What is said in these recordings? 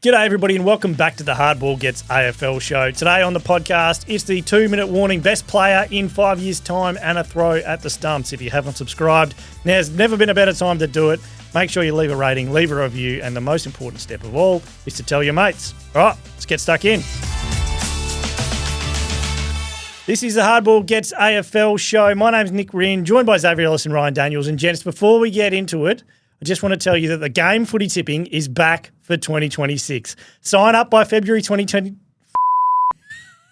G'day everybody and welcome back to the Hardball Gets AFL show. Today on the podcast, it's the 2-minute warning, best player in 5 years' time and a throw at the stumps. If you haven't subscribed, there's never been a better time to do it. Make sure you leave a rating, leave a review, and the most important step of all is to tell your mates. All right, let's get stuck in. This is the Hardball Gets AFL show. My name's Nick Rynne, joined by Xavier Ellis and Ryan Daniels. And gents, before we get into it, I just want to tell you that the game footy tipping is back for 2026. Sign up by February 2020.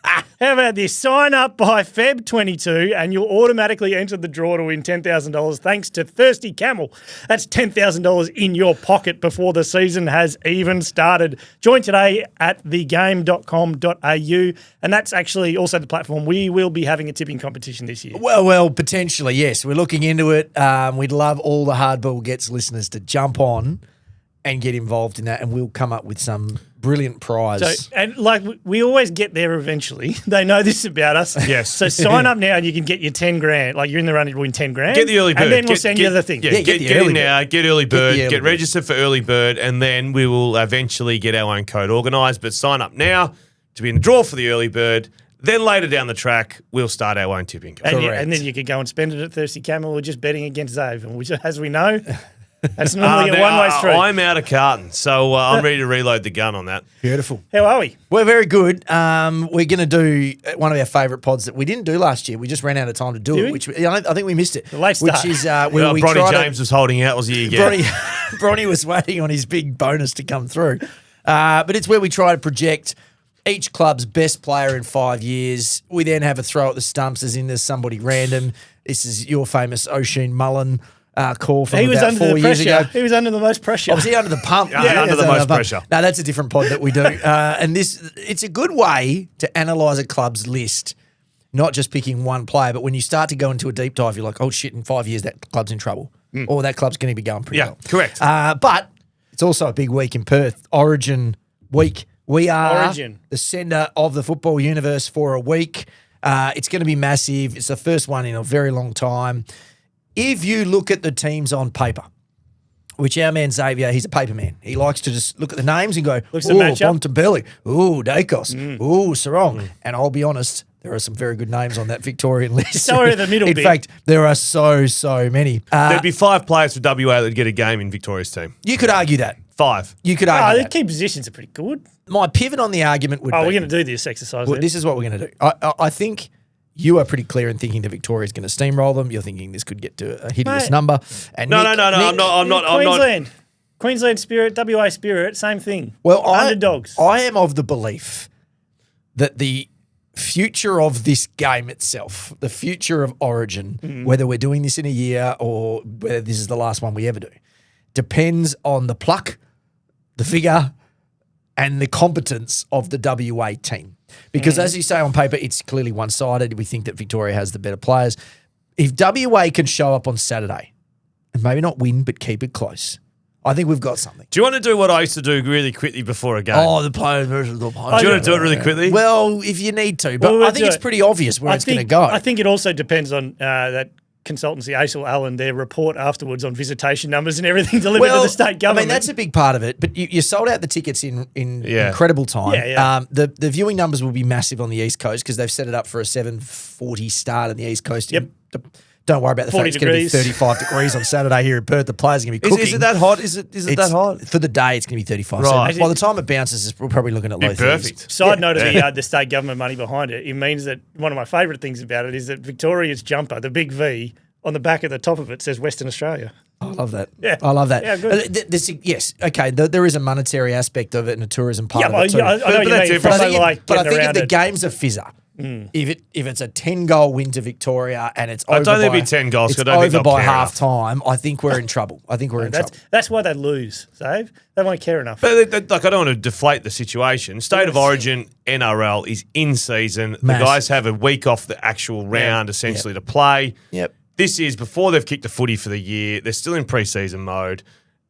How about this? Sign up by Feb 22 and you'll automatically enter the draw to win $10,000 thanks to Thirsty Camel. That's $10,000 in your pocket before the season has even started. Join today at thegame.com.au, and that's actually also the platform we will be having a tipping competition this year. Well, potentially, yes. We're looking into it. We'd love all the Hardball Gets listeners to jump on and get involved in that, and we'll come up with some brilliant prize. So, and like we always get there eventually. They know this about us. Yes. So sign up now and you can get your 10 grand. Like you're in the running to win 10 grand. Get the early bird. And then we'll send you the thing. Yeah, get in now, get early bird, get bird. registered for early bird, and then we will eventually get our own code organised. But sign up now to be in the draw for the early bird. Then later down the track, we'll start our own tipping code. And then you could go and spend it at Thirsty Camel or just betting against Zave. And which, as we know, that's normally a one-way street. I'm out of Carlton, so I'm ready to reload the gun on that. Beautiful. How are we? We're very good. We're going to do one of our favourite pods that we didn't do last year. We just ran out of time to do it, which I think we missed it. The late start. Which is Well, we Bronny James was holding out, was he again? Bronny was waiting on his big bonus to come through. But it's where we try to project each club's best player in 5 years. We then have a throw at the stumps as in there's somebody random. This is your famous Oisin Mullen call from about 4 years ago. He was under the most pressure. Oh, was he under the pump? Yeah, under the most pressure. No, that's a different pod that we do. And it's a good way to analyse a club's list, not just picking one player, but when you start to go into a deep dive, you're like, oh shit, in 5 years that club's in trouble. Or that club's going to be going pretty well. Correct. But it's also a big week in Perth. Origin week. We are the centre of the football universe for a week. It's going to be massive. It's the first one in a very long time. If you look at the teams on paper, which our man Xavier, he's a paper man. He likes to just look at the names and go, ooh, Bontempelli, ooh, Dacos, ooh, Sarong. And I'll be honest, there are some very good names on that Victorian list. So are the middle in bit. fact, there are so many. There'd be 5 players for WA that'd get a game in Victoria's team. You could argue that. 5. You could argue the that. key positions are pretty good. My pivot on the argument would be... we're going to do this exercise. Well, this is what we're going to do. I think... You are pretty clear in thinking that Victoria's going to steamroll them. You're thinking this could get to a hideous number. And No. I'm not. Queensland Spirit, WA Spirit, same thing. Well, underdogs. I am of the belief that the future of this game itself, the future of Origin, whether we're doing this in a year or whether this is the last one we ever do, depends on the pluck, the figure, and the competence of the WA team. Because as you say on paper, it's clearly one-sided. We think that Victoria has the better players. If WA can show up on Saturday and maybe not win but keep it close, I think we've got something. Do you want to do what I used to do really quickly before a game? Oh, the players versus the players. Do you want to do it really quickly? Well, if you need to. But I think it's pretty obvious where it's going to go. I think it also depends on that consultancy, ACL Allen, their report afterwards on visitation numbers and everything delivered to the state government. I mean, that's a big part of it. But you sold out the tickets in incredible time. Yeah. The viewing numbers will be massive on the East Coast because they've set it up for a 7:40 start on the East Coast. Yep. Don't worry about the fact it's going to be 35 degrees on Saturday here in Perth. The players are going to be cooking. Is it that hot? Is it that hot? For the day, it's going to be 35. Right. So by the time it bounces, we're probably looking at low 30s. Perfect. Side note of the state government money behind it, it means that one of my favourite things about it is that Victoria's jumper, the big V, on the back of the top of it says Western Australia. I love that. Yeah. I love that. Yeah, good. Yes, okay, there is a monetary aspect of it and a tourism part of it too. I know what you mean. But I think if the it. game's a fizzer, if it's a 10-goal win to Victoria and it's over I don't think by, it'll be 10 goals. it's I don't think over they'll by care half enough. time, I think we're in trouble. That's why they lose, Save. They won't care enough. But I don't want to deflate the situation. State of Origin, NRL is in season. The guys have a week off the actual round essentially to play. Yep. This is before they've kicked the footy for the year. They're still in pre-season mode.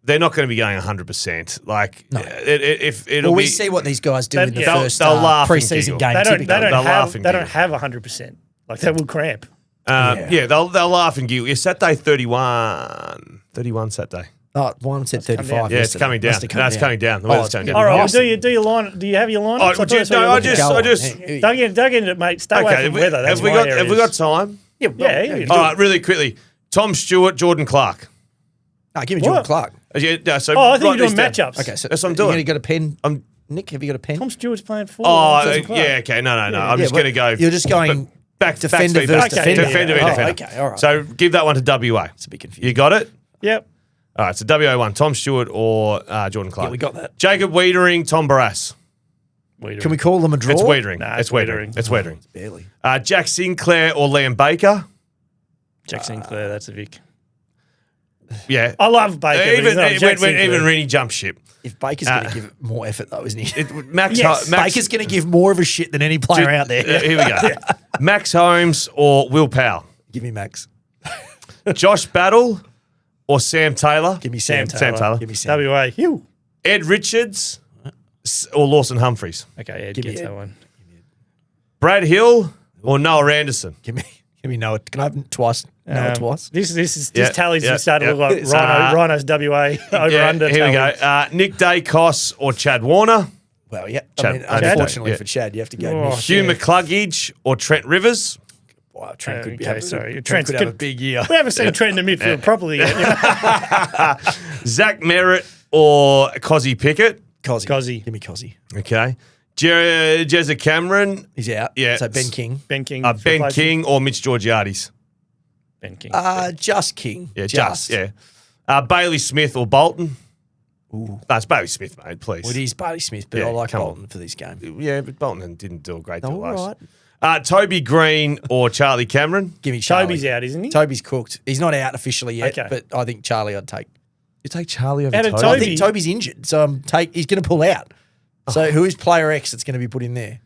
They're not going to be going 100%. Like, no. We see what these guys do in the first pre-season game. They don't have 100%. Like, they will cramp. They'll laugh and giggle. Yeah, Saturday 31 Saturday. Oh, one said 35. down. Yeah, it's coming down. Must have No, it's coming down. The Oh, weather's it's coming gonna down. All right, well, Awesome. do your line. Do you have your lineup? Oh, I just. Dug in it, mate. Stay away from weather. That's Have we my got? areas. Have we got time? Yeah, Yeah. All right, really quickly. Tom Stewart, Jordan Clark. Give me Jordan What? Clark. Yeah, no, so Oh, I think write you're these doing down. matchups. Okay, so That's what I'm doing. You got a pen? Nick, have you got a pen? Tom Stewart's playing for. Oh, Jordan Clark. yeah, okay. No. I'm Yeah, just going to go. You're just going back defender back versus back. defender. Defender, Oh, defender. okay, all right. So give that one to WA. It's a bit confusing. You got it? Yep. All right, so WA one, Tom Stewart or Jordan Clark. Yeah, we got that. Jacob Wiedering, Tom Barras. Can we call them a draw? It's Wiedering. Nah, it's Wiedering. It's Wiedering. Barely. Jack Sinclair or Liam Baker. Jack Sinclair, that's a Vic. Yeah. I love Baker. but he's not Jack Sinclair. Even Rennie jumped ship. If Baker's going to give it more effort, though, isn't he? Max, Yes. Max Baker's going to give more of a shit than any player out there. Here we go. Max Holmes or Will Powell. Give me Max. Josh Battle or Sam Taylor. Give me Sam Sam Taylor. Give me Sam. WA. Hugh. Ed Richards or Lawson Humphreys. Okay, Ed Give me gets Ed. that one. Brad Hill or Noah Anderson. Give me Noah. Can I have him twice? Noah twice. This Yeah, tallies yeah, starting to yeah. look like Rhinos WA over under. Here we tally. go. Nick Dacos or Chad Warner. Well, yeah. Chad- Unfortunately yeah. for Chad, you have to go. Oh, Nick. Hugh McCluggage or Trent Rivers. Wow, Trent could be Okay, having, sorry. Trent Trent's could have a good. big year. We haven't seen Trent in the midfield properly yet. Zach Merritt or Cozzy Pickett. Cozzy. Give me Cozzy. Okay. Jezza Cameron. He's out. Yeah. So Ben King. Ben King. Ben King or Mitch Georgiades. Ben King. Just King. Yeah, yeah. Bailey Smith or Bolton. Ooh. No, it's Bailey Smith, mate, please. Well, it is Bailey Smith, but Yeah, I like come on. Bolton for this game. Yeah, but Bolton didn't do a great deal All last. right. Toby Green or Charlie Cameron. Give me Charlie. Toby's out, isn't he? Toby's cooked. He's not out officially yet, Okay. but I think Charlie I'd take. You take Charlie over Out of Toby. I Toby. think Toby's injured, so he's going to pull out. So who is player X that's going to be put in there?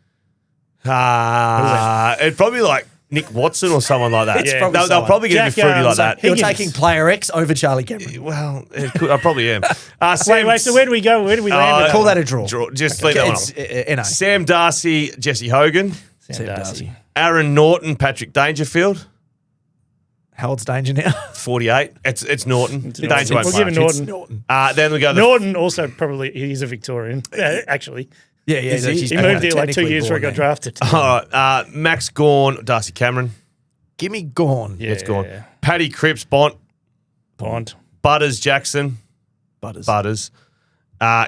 It'd probably like Nick Watson or someone like that. Yeah. probably They'll someone. probably get a Jack, bit fruity like that. You're Higgins. taking player X over Charlie Cameron. Well, I probably am. Wait, so where do we go? Where do we land? with Call that? that a draw. Just leave that one It's off. NA. Sam Darcy, Jesse Hogan, Sam Darcy. Aaron Norton, Patrick Dangerfield, How old's Danger now? 48. It's Norton. It's Danger Norton. won't We'll play. give it Norton. It's Norton. Then we go the Norton also probably he's a Victorian. Actually, Yeah, yeah. he moved here like 2 years before he got drafted. All right, Max Gawn, Darcy Cameron. Give me Gorn. Yeah. It's gone. Paddy Cripps, Bont, Bond. Butters Jackson, Butters.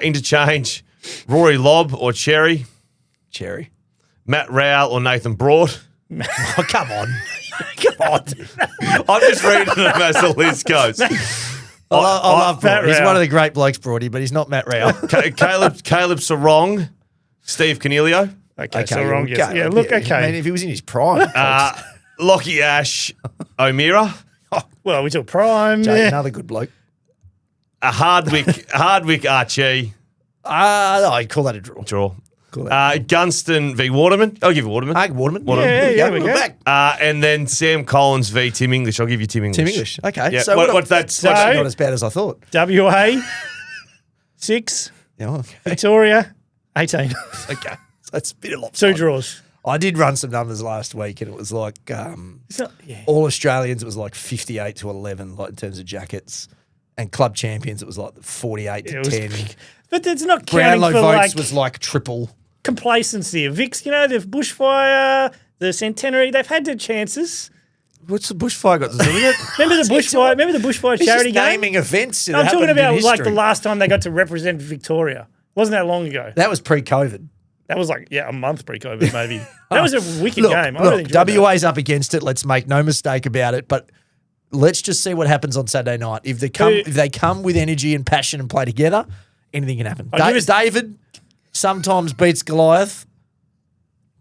Interchange, Rory Lobb or Cherry, Cherry. Matt Rowell or Nathan Broad. Oh, come on. Come on. I'm just reading them as the list goes. I love Matt Broad. He's Rowell. one of the great blokes, Broady, but he's not Matt Rowell. Caleb Sarong, Steve Cornelio, Okay, so wrong. okay. Yes. Yeah, look, I okay. mean, if he was in his prime, Lockie Ash, O'Meara, Well, we took Prime. Jay, Yeah. another good bloke. Hardwick Archie, I'd call that a draw. draw. Call that Gunston v Waterman. I'll give you Waterman. Waterman. Yeah, we We're go. back. And then Sam Collins v Tim English. I'll give you Tim English. Tim English. Okay. Yeah, So what's that? So- Actually not as bad as I thought. WA 6, Yeah, okay. Victoria 18. Okay. So it's a bit of 2 draws. I did run some numbers last week, and it was like It's not, yeah. all Australians. It was like 58 to 11, like in terms of jackets, and club champions. It was like 48 It to was 10. But it's not counting Brownlow for votes like was like triple. complacency. Vicks, the bushfire, the centenary, they've had their chances. What's the bushfire got to do with it? Remember the bushfire? Remember the bushfire It's charity just game? naming events. that I'm talking happened in about like the history. last time they got to represent Victoria. Wasn't that long ago? That was pre-COVID. That was like a month pre-COVID maybe. That was a wicked Look, game. I really look enjoyed that. WA's up against it. Let's make no mistake about it. But let's just see what happens on Saturday night. If they come with energy and passion and play together, anything can happen. I'll give us- David sometimes beats Goliath.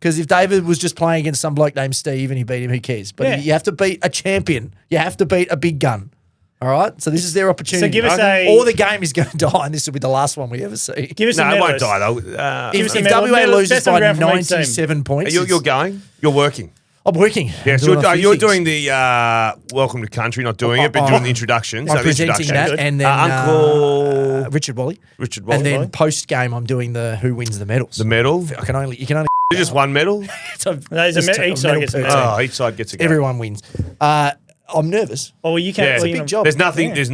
Because if David was just playing against some bloke named Steve and he beat him, who cares? But Yeah. you have to beat a champion. You have to beat a big gun. All right? So this is their opportunity. So give us Or the game is going to die, and this will be the last one we ever see. Give us No, some it won't medals. die though. Give us If a medal. WA loses Best by on ground from each team. 97 points, you're going. You're working. I'm working. Yes, I'm doing a few you're things. doing the welcome to country, not doing it, but doing the introductions. I'm So the presenting introduction. that, and then Uncle Richard Wally, Richard Wally. and then post game I'm doing the who wins the medals. the medal. you can only Just one medal. so There's just each side medal gets a per medal. team. Oh, each side gets a go. Everyone wins. I'm nervous. Oh, well, you can't. Yeah. Well, It's a you big know- job. There's nothing. Yeah. There's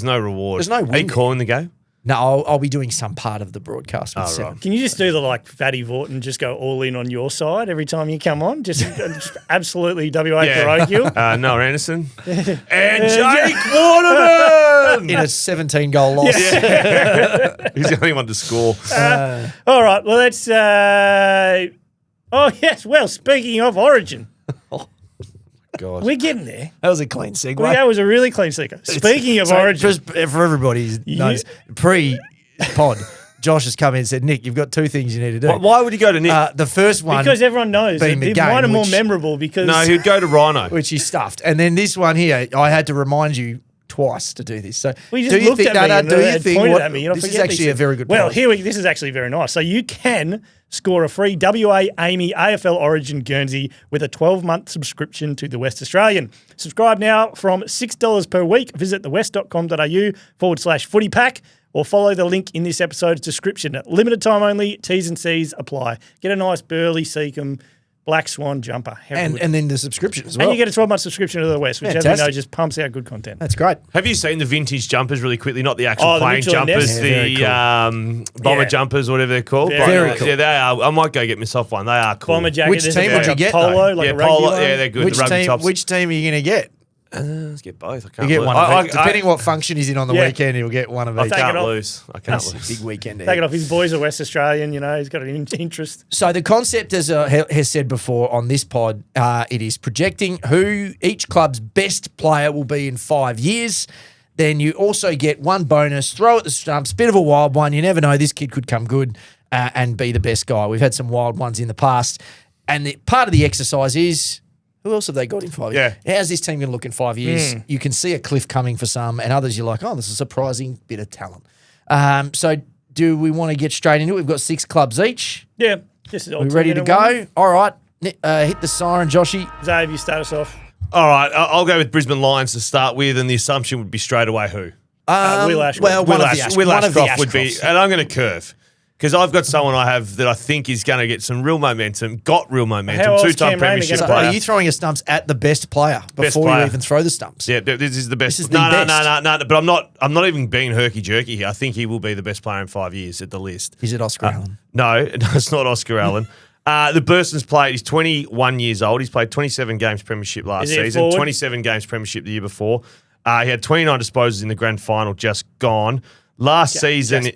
no reward. There's no Are you win. calling the game? No, I'll be doing some part of the broadcast with Oh, Seven. right. Can you just do the Fatty Vorton, just go all in on your side every time you come on? Just absolutely WA parochial. Noah Anderson and Jake Waterman. In a 17-goal loss. He's the only one to score. All right, well, let's. Oh, yes, well, speaking of Origin, God. we're getting there. That was a clean segue. Well, that was a really clean sequence. Speaking of So, Origin. just for everybody who knows, pre-pod, Josh has come in and said, Nick, you've got two things you need to do. Why would you go to Nick? The first one, Because everyone knows being that the the one game, are more which- memorable because No, he'd go to Rhino. which he stuffed. And then this one here, I had to remind you twice to do this. So we do just you looked think, at me and do you had think pointed what, at me. And I this is forget actually these a very good Well, prize. this is actually very nice. So you can score a free WA Amy AFL Origin Guernsey with a 12-month subscription to the West Australian. Subscribe now from $6 per week. Visit thewest.com.au/footypack or follow the link in this episode's description. Limited time only, T's and C's apply. Get a nice Burley Seacombe Black Swan jumper. How good. And then the subscription as well. And you get a 12-month subscription to the West, which, as we know, Fantastic. just pumps out good content. That's great. Have you seen the vintage jumpers really quickly? Not the actual Oh, the playing Mitchell and jumpers, Ness? Yeah, very the bomber Yeah. jumpers, whatever they're called. Very But, cool. Yeah, they are. I might go get myself one. They are cool. Bomber jacket. Which there's team a- would you a get, Polo, though? like yeah, a rugby polo. one. Yeah, they're good. Which the rugby team? tops. Which team are you going to get? Let's get both. I You can't get lose. one of each. Depending I what function he's in on the Yeah. weekend, he'll get one of each. take it can't off. lose. I can't That's a lose. big weekend. Take it off. His boys are West Australian, he's got an interest. So the concept, as has said before on this pod, it is projecting who each club's best player will be in 5 years. Then you also get one bonus, throw at the stumps, bit of a wild one. You never know, this kid could come good and be the best guy. We've had some wild ones in the past. And part of the exercise is, who else have they got in 5 years? Yeah. How's this team going to look in 5 years? You can see a cliff coming for some, and others you're like, oh, this is a surprising bit of talent. So do we want to get straight into it? We've got 6 clubs each. Yeah. Just We ready to go? All right. Hit the siren, Joshy. Xavier, you start us off. All right, I'll go with Brisbane Lions to start with, and the assumption would be straight away who? Will Ashcroft. Well, one of the Will one of the Ashcroft would be, Ashcrofts. and I'm going to curve. Because I've got someone I have that I think is going to get some real momentum, got real momentum, How else two-time Cam Rayner premiership gonna So player. are you throwing your stumps at the best player before player. you even throw the stumps? Yeah, this is the best. This is the no, best. no. But I'm not even being herky-jerky here. I think he will be the best player in 5 years at the list. Is it Oscar Allen? No, it's not Oscar Allen. The person's played, he's 21 years old. He's played 27 games premiership last Is he a season, forward? 27 games premiership the year before. He had 29 disposals in the grand final, just gone. Last season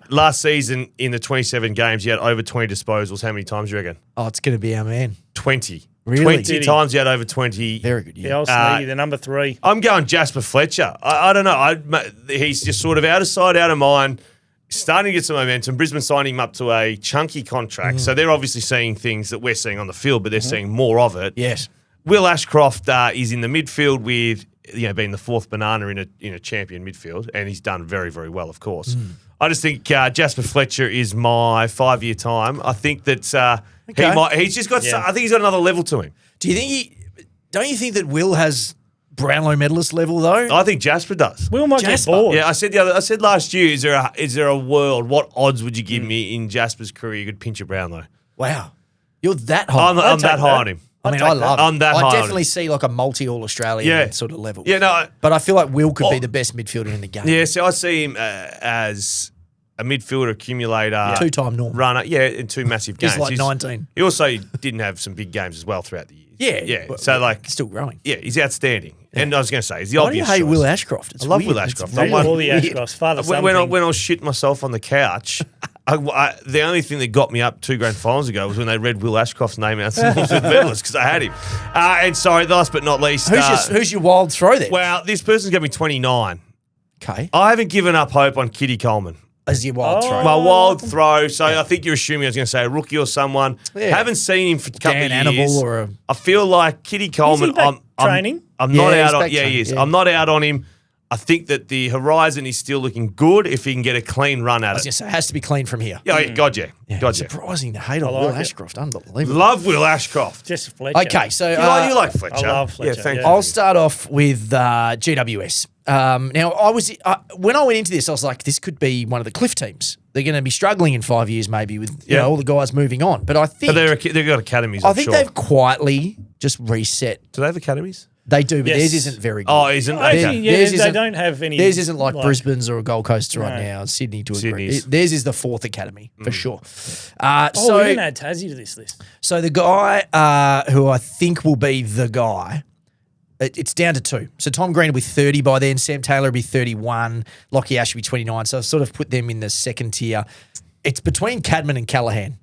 in the 27 games, he had over 20 disposals. How many times do you reckon? Oh, it's going to be our man. 20. Really? 20 Did he? times he had over 20. Very good. Yeah, Yeah. I'll Sneaky, the number 3. I'm going Jasper Fletcher. I don't know. He's just sort of out of sight, out of mind. Starting to get some momentum. Brisbane signing him up to a chunky contract. So they're obviously seeing things that we're seeing on the field, but they're seeing more of it. Yes. Will Ashcroft is in the midfield with being the fourth banana in a champion midfield, and he's done very, very well, of course. I just think Jasper Fletcher is my 5 year time. I think that he's just got. Yeah. I think he's got another level to him. Do you think don't you think that Will has Brownlow medalist level though? I think Jasper does. Will might Jasper. get bored. Yeah, I said last year, is there a world? What odds would you give me in Jasper's career you could pinch a Brownlow? Wow. You're that high. I'm take that high that. on him. I mean, I'll I take love that. it. I'm that high I on definitely it. see like a multi-All-Australian Yeah. sort of level. Yeah, no. But I feel like Will could be Oh. the best midfielder in the game. Yeah, so I see him as a midfielder accumulator, Two-time Norm. runner. Yeah, in 2 massive games. He's like 19. He also didn't have some big games as well throughout the years. Yeah. yeah. but- So like, still growing. yeah, he's outstanding. And I was going to say, he's the Why do you obvious hate choice. Will Ashcroft? It's I love weird. Will It's Ashcroft. really All the weird. Ashcrofts, father son When I thing. was shitting myself on the couch, the only thing that got me up 2 grand finals ago was when they read Will Ashcroft's name out to the medalist because I had him. And sorry, last but not least, Who's your wild throw there? well, this person's going to be 29. Okay. I haven't given up hope on Kitty Coleman. As your wild throw. My wild throw. So I think you're assuming I was going to say a rookie or someone. Yeah. Haven't seen him for a couple Dan of years. Animal or a... I feel like Kitty Coleman. back training? I'm Yeah, not he's out on. back Yeah, he training, is. yeah. I'm not out on him. I think that the horizon is still looking good if he can get a clean run I at was it. going to say, it has to be clean from here. Yeah, God, yeah. God, yeah. Surprising to hate on like Will it. Ashcroft. Unbelievable. Love Will Ashcroft. Just Fletcher. Okay, so You like Fletcher? I love Fletcher, Yeah, thank yeah. you. I'll start off with GWS. Now, when I went into this, I was like, this could be one of the cliff teams. They're going to be struggling in 5 years, maybe, with you Yeah. know all the guys moving on. But I think But they've got academies. I I'm think sure. they've quietly just reset. Do they have academies? They do, but Yes. theirs isn't very good. Oh, isn't Actually, okay. yeah, Theirs they isn't- don't have any. Theirs isn't like Brisbane's or Gold Coast's right No. now. Sydney to agree. Sydney's. Theirs is the fourth academy for sure. Oh, So we didn't add Tassie to this list. So the guy who I think will be the guy, it's down to two. So Tom Green will be 30 by then. Sam Taylor will be 31. Lockie Ash will be 29. So I've sort of put them in the second tier. It's between Cadman and Callaghan.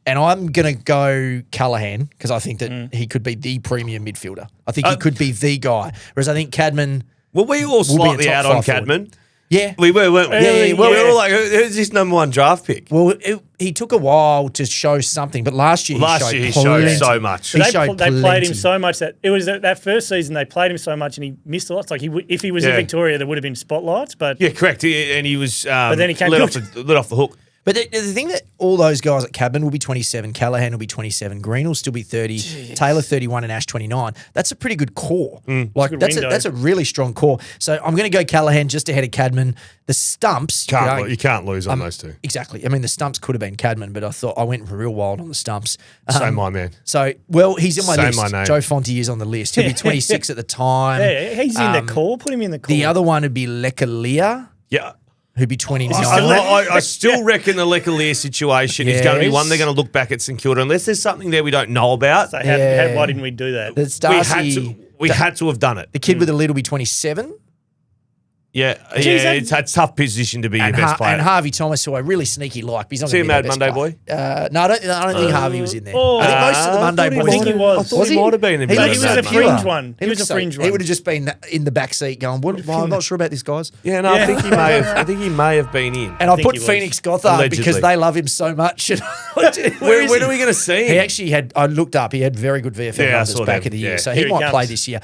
And I'm going to go Callaghan because I think that he could be the premium midfielder. I think he could be the guy. Whereas I think Cadman... Well, we all be a slightly top out on five forward. Cadman. Yeah. We were, weren't we? Yeah, Well, we yeah. were all like, who's this number one draft pick? Well, he took a while to show something, but last year He showed plenty. so much. He They showed played plenty. him so much that it was that first season they played him so much and he missed a lot. It's like if he was in Yeah. Victoria, there would have been spotlights, but Yeah, correct. And he was then he came lit good. off the hook. But the thing that all those guys at Cadman will be 27, Callaghan will be 27, Green will still be 30, Taylor 31 and Ash 29. That's a pretty good core. Like good that's window. that's a really strong core. So I'm going to go Callaghan just ahead of Cadman. The stumps. You can't lose on those two. Exactly. I mean, the stumps could have been Cadman, but I thought I went real wild on the stumps. So my man. So, well, he's in my Say list. my name. Joe Fonte is on the list. He'll be 26 at the time. yeah, he's in the core. Put him in the core. The other one would be Lekalia, Yeah. who'd be 29. I still reckon the Leclerc situation is going to be one they're going to look back at St Kilda unless there's something there we don't know about. So Yeah. why didn't we do that? That's We Darcy. had to have done it. The kid with the lid will be 27. Yeah, Jeez, that- it's a tough position to be your best player. And Harvey Thomas, who I really sneaky like, but he's not See going to a be Mad their Monday best player. No, I don't think Harvey was in there. Oh, I think most of the I Monday thought he boys. was. I think he was. I thought he might have been in He Mad was Monday. a fringe one. He was a fringe He one. would have just been in the back seat going, well, I'm not sure about this, guys. Yeah, no, I think he may have. I think he may have been in. And I think put he was. Phoenix Gothard because Allegedly. they love him so much. When are we going to see him? He actually had, I looked up, he had very good VFL Yeah, I numbers saw back them. of the year. Yeah. So Here he he might comes. play this year.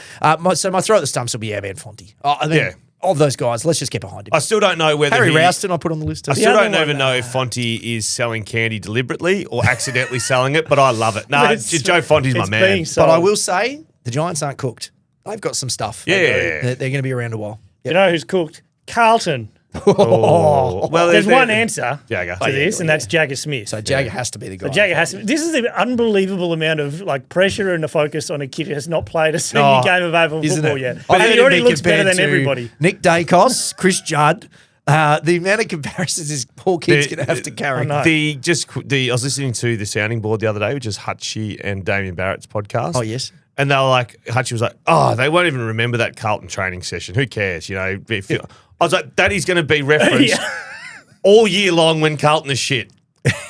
So my throw at the stumps will be Van Fonte. I mean, Yeah. of those guys, let's just get behind him. I still don't know whether Harry he, Rouston I put on the list. I too. still other don't one, even know if Fonte is selling candy deliberately or accidentally selling it, but I love it. No, Joe Fonte's my it's man. being sold. But I will say, the Giants aren't cooked. They've got some stuff. Yeah. They're going to be around a while. You know who's cooked? Carlton. Oh, well, There's one answer Jagger. to this, and that's Jagger Smith. So Jagger has to be the guy. Jagger has to. This is an unbelievable amount of like pressure and the focus on a kid who has not played a senior game of AFL Isn't football it? yet. I've And heard he him already be looks better compared than to everybody. Nick Dacos, Chris Judd. The amount of comparisons this poor kid's The- going to have to carry. I know. I was listening to the sounding board the other day, which is Hutchie and Damien Barrett's podcast. Oh, yes. And they were like, Hutchie was like, oh, they won't even remember that Carlton training session. Who cares? You know, I was like, that is going to be referenced all year long when Carlton is shit.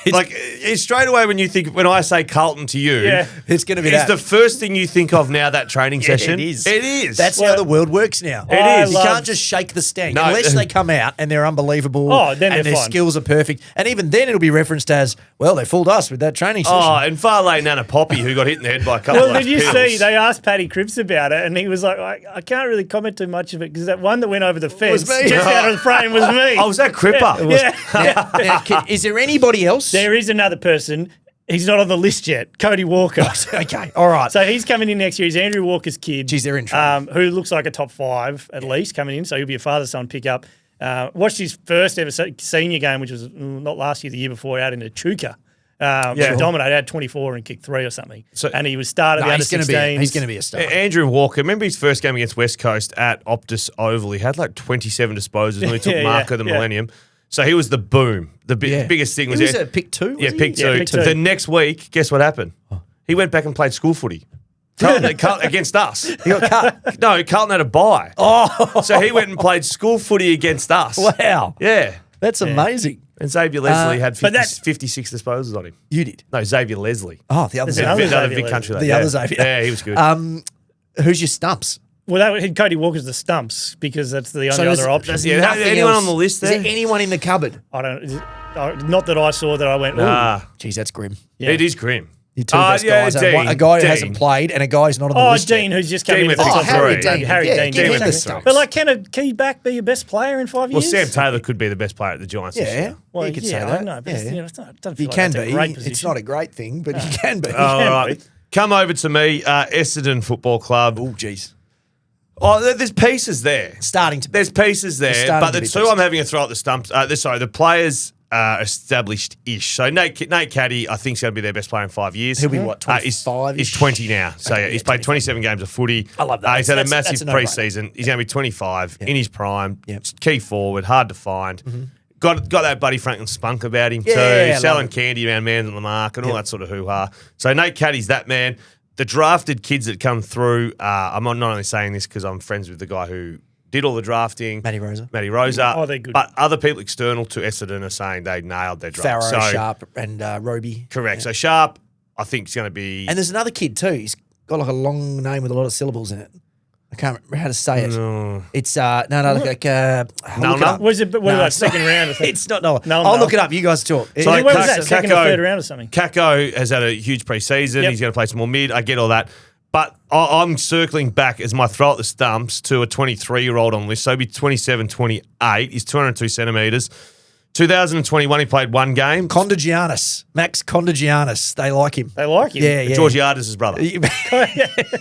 It's straight away when I say Carlton to you, Yeah. It's going to be it's that. the first thing you think of now, that training session. It is. It is. That's how the world works now. It is. You I can't love- just shake the stank No. unless they come out and they're unbelievable. Oh, then and they're their fine. skills are perfect. And even then, it'll be referenced as, well, they fooled us with that training session. Oh, and Farley Nana Poppy, who got hit in the head by a couple Well, of did you pills. see? They asked Paddy Cripps about it, and he was like, I can't really comment too much of it because that one that went over the fence me. just out of the frame was me. Oh, was that Cripper? Yeah. Now, is there anybody else? There is another person. He's not on the list yet. Cody Walker. Okay, all right. So he's coming in next year. He's Andrew Walker's kid. Geez, they're in trouble. Who looks like a top 5 at least coming in. So he'll be a father-son pickup. Watched his first ever senior game, which was not last year, the year before, out in Echuca. He dominated, had 24 and kicked 3 or something. And he was started the under he's going 16s. to be a star. Andrew Walker, remember his first game against West Coast at Optus Oval? He had like 27 disposals and he took Marco the Millennium. So he was the boom. The biggest thing was... He was a pick 2, Yeah, was he? pick 2. pick 2. The next week, guess what happened? He went back and played school footy. Carlton against us. He got cut. No, Carlton had a bye. Oh, So he went and played school footy against us. wow. Yeah. That's amazing. And Xavier Leslie had but that's- 56 disposals on him. You did. No, Xavier Leslie. Oh, the other There's Xavier. another Another Xavier big country. The lad. other Xavier. Yeah, he was good. Who's your stumps? Well, Cody Walker's the stumps because that's the only there's- other option. there's Yeah, nothing anyone else. on the list Is there? there anyone in the cupboard? I don't. Not that I saw that I went. Ooh. Jeez, that's grim. Yeah. It is grim. Your two best guys. Dean, A guy who Dean. hasn't played and a guy who's not on the Oh, list Dean, yet. who's just coming Dean in with the the top top Harry three. Dean. Harry Yeah, Dean. give Dean him with the the stumps. But like, can he back be your best player in 5 Well, years? Sam Taylor could be the best player at the Giants this Yeah, year. Well, you could yeah, say I that. know, but Yeah. it's, it doesn't He feel can like that's be. a great position. It's not a great thing, but he can be. All can right. be. Come over to me, Essendon Football Club. Oh, jeez. Oh, there's pieces there. Starting to be. There's pieces there, starting but to the be two pieces. I'm having a throw at the stumps. The players established-ish. So Nate Caddy, I think, is going to be their best player in 5 years. He'll be what, 25? He's 20 now. So Okay, he's played 27 games of footy. I love that. He's had a That's massive a no-brainer. pre-season. He's going to be 25 in his prime. Yep. Key forward, hard to find. Got that Buddy Franklin spunk about him Yeah, too. I Selling love it. candy around Mans on the Mark and all that sort of hoo-ha. So Nate Caddy's that man. The drafted kids that come through, I'm not only saying this because I'm friends with the guy who did all the drafting. Matty Rosa. Oh, they're good. But other people external to Essendon are saying they nailed their draft. Farrow, Sharp, and Roby. Correct. Yeah. So Sharp, I think, is going to be... And there's another kid too. He's got like a long name with a lot of syllables in it. I can't remember how to say it. No. It's like I'll look it up. Was it? What No, about it's not. second round? Or something? It's not Noah. No, I'll no. look it up. You guys talk. So When was that? Kako- Second or third round or something? Kako has had a huge pre-season. Yep. He's going to play some more mid. I get all that. But I'm circling back as my throw at the stumps to a 23-year-old on the list. So he'll be 27, 28. He's 202 centimetres. 2021, he played one game. Condagianis. Max Condagianis. They like him. They like him. Yeah. Georgiades' brother.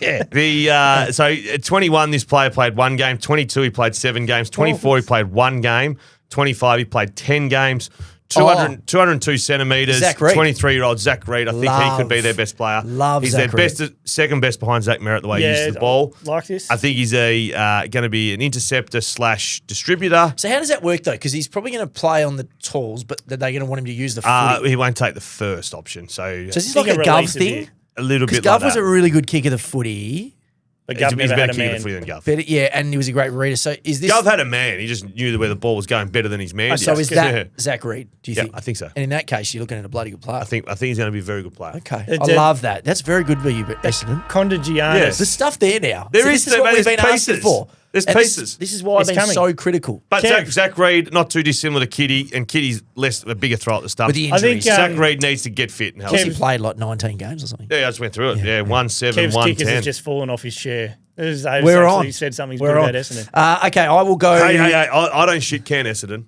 yeah. So at 21, this player played one game. 22, he played 7 games. 24, he played 1 game. 25, he played 10 games. 202 centimetres. Zach Reid. 23-year-old Zach Reid. I think he could be their best player. He's Zach their Reid. second best behind Zach Merritt the way he uses the ball. Like this. I think he's going to be an interceptor / distributor. So how does that work though? Because he's probably going to play on the tools, but they're going to want him to use the footy. He won't take the first option. So So is this He like can a Gov release a thing? bit. a little Because bit like Gov was that. a really good kick of the footy. But He's Gov a never better had a kicker man. for you than Gov. But yeah, and he was a great reader. So is this? Gov had a man. He just knew where the ball was going better than his man. So did. is that Yeah. Zach Reid? Do you Yeah, think? I think so. And in that case, you're looking at a bloody good player. I think he's going to be a very good player. Okay, It's I a- love that. That's very good for you, Essendon. Condagianis. Yes. The stuff there now. There This is- is what there's we've been asking pieces. for. There's And pieces. This is why I've It's been coming. so critical. But Kev. Zach Reid, not too dissimilar to Kitty, and Kitty's a bigger throw at the stump. With the I think, injuries. Zach Reid needs to get fit and healthy. He played like 19 games or something. Yeah, I just went through it. Yeah, 1-7, Kev's kickers 1-10. has just fallen off his chair. We're We're actually on. said something's We're good on. about Essendon. Okay, I will go. Hey, I don't shit can Essendon.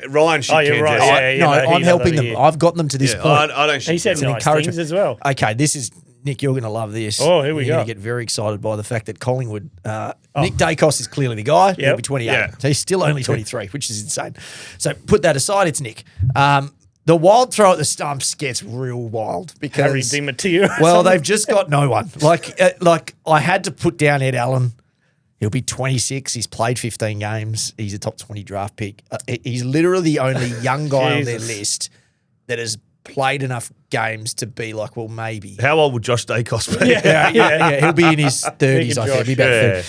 Ryan shit Oh, you're can right. Essendon. Yeah, no, no, he I'm helping does them. it, I've gotten them to this Yeah, point. I don't shit He said can. an nice encouragement. things as well. Okay, this is Nick. You're going to love this. Oh, here we You're go. going to get very excited by the fact that Collingwood. Nick Dacos is clearly the guy. He'll Yep. be 28. Yeah. So he's still only 23, which is insane. So put that aside. It's Nick. The wild throw at the stumps gets real wild Harry because Di Matteo. well, they've just got no one. Like I had to put down Ed Allen. He'll be 26. He's played 15 games. He's a top 20 draft pick. He's literally the only young guy on their Jesus. list that has played enough games to be like, well, maybe. How old would Josh Dacos be? Yeah. He'll be in his 30s, I think. He'll be about Yeah.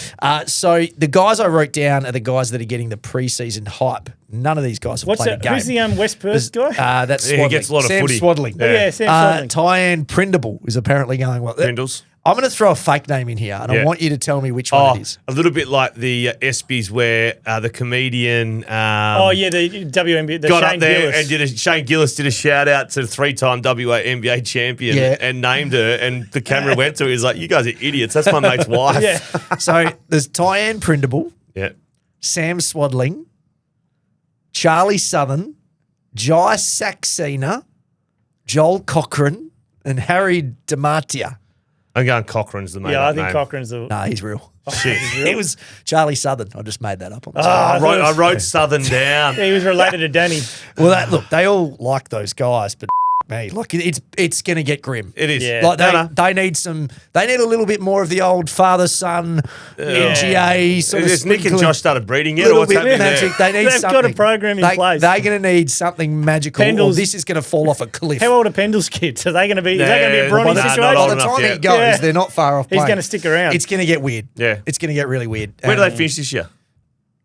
30. So the guys I wrote down are the guys that are getting the preseason hype. None of these guys have What's played that? a game. Who's the West Perth guy? That's Yeah, he Swaddling. gets a lot of Sam footy. Swaddling. Yeah, Sam Swaddling. Tyann Prindable is apparently going well. Brindles. I'm going to throw a fake name in here, and I Yeah. want you to tell me which one it is. A little bit like the ESPYs where the comedian Oh, yeah, the WNBA, the got Shane up there Gillis. and Shane Gillis did a shout out to the 3-time WNBA champion Yeah. and named her, and the camera went to her. He's like, "You guys are idiots. That's my mate's wife." Yeah. So there's Tyann Prindable, yeah. Sam Swaddling, Charlie Southern, Jai Saxena, Joel Cochran, and Harry DiMartia. I'm going Cochran's the mate. Yeah, I think Cochran's the... Nah, he's real. Shit. It was Charlie Southern. I just made that up on the Ah, spot. I wrote Southern down. He was related to Danny. Well, look, they all like those guys, but me, like it's going to get grim. It is. Yeah. Like they need a little bit more of the old father-son NGA sort of Has Nick and sprinkling. Josh started breeding yet, or Little what's bit happening magic. there? They need They've got something. a program in place. They're going to need something magical, or Pendle's- this is going to fall off a cliff. How old are Pendle's kids? Are they going to be? Is that going to be a Nah, Bronny not situation? By old the enough time he yet. goes, Yeah. they're not far off. He's playing. going to stick around. It's going to get weird. Yeah. It's going to get really weird. Where do they finish this year?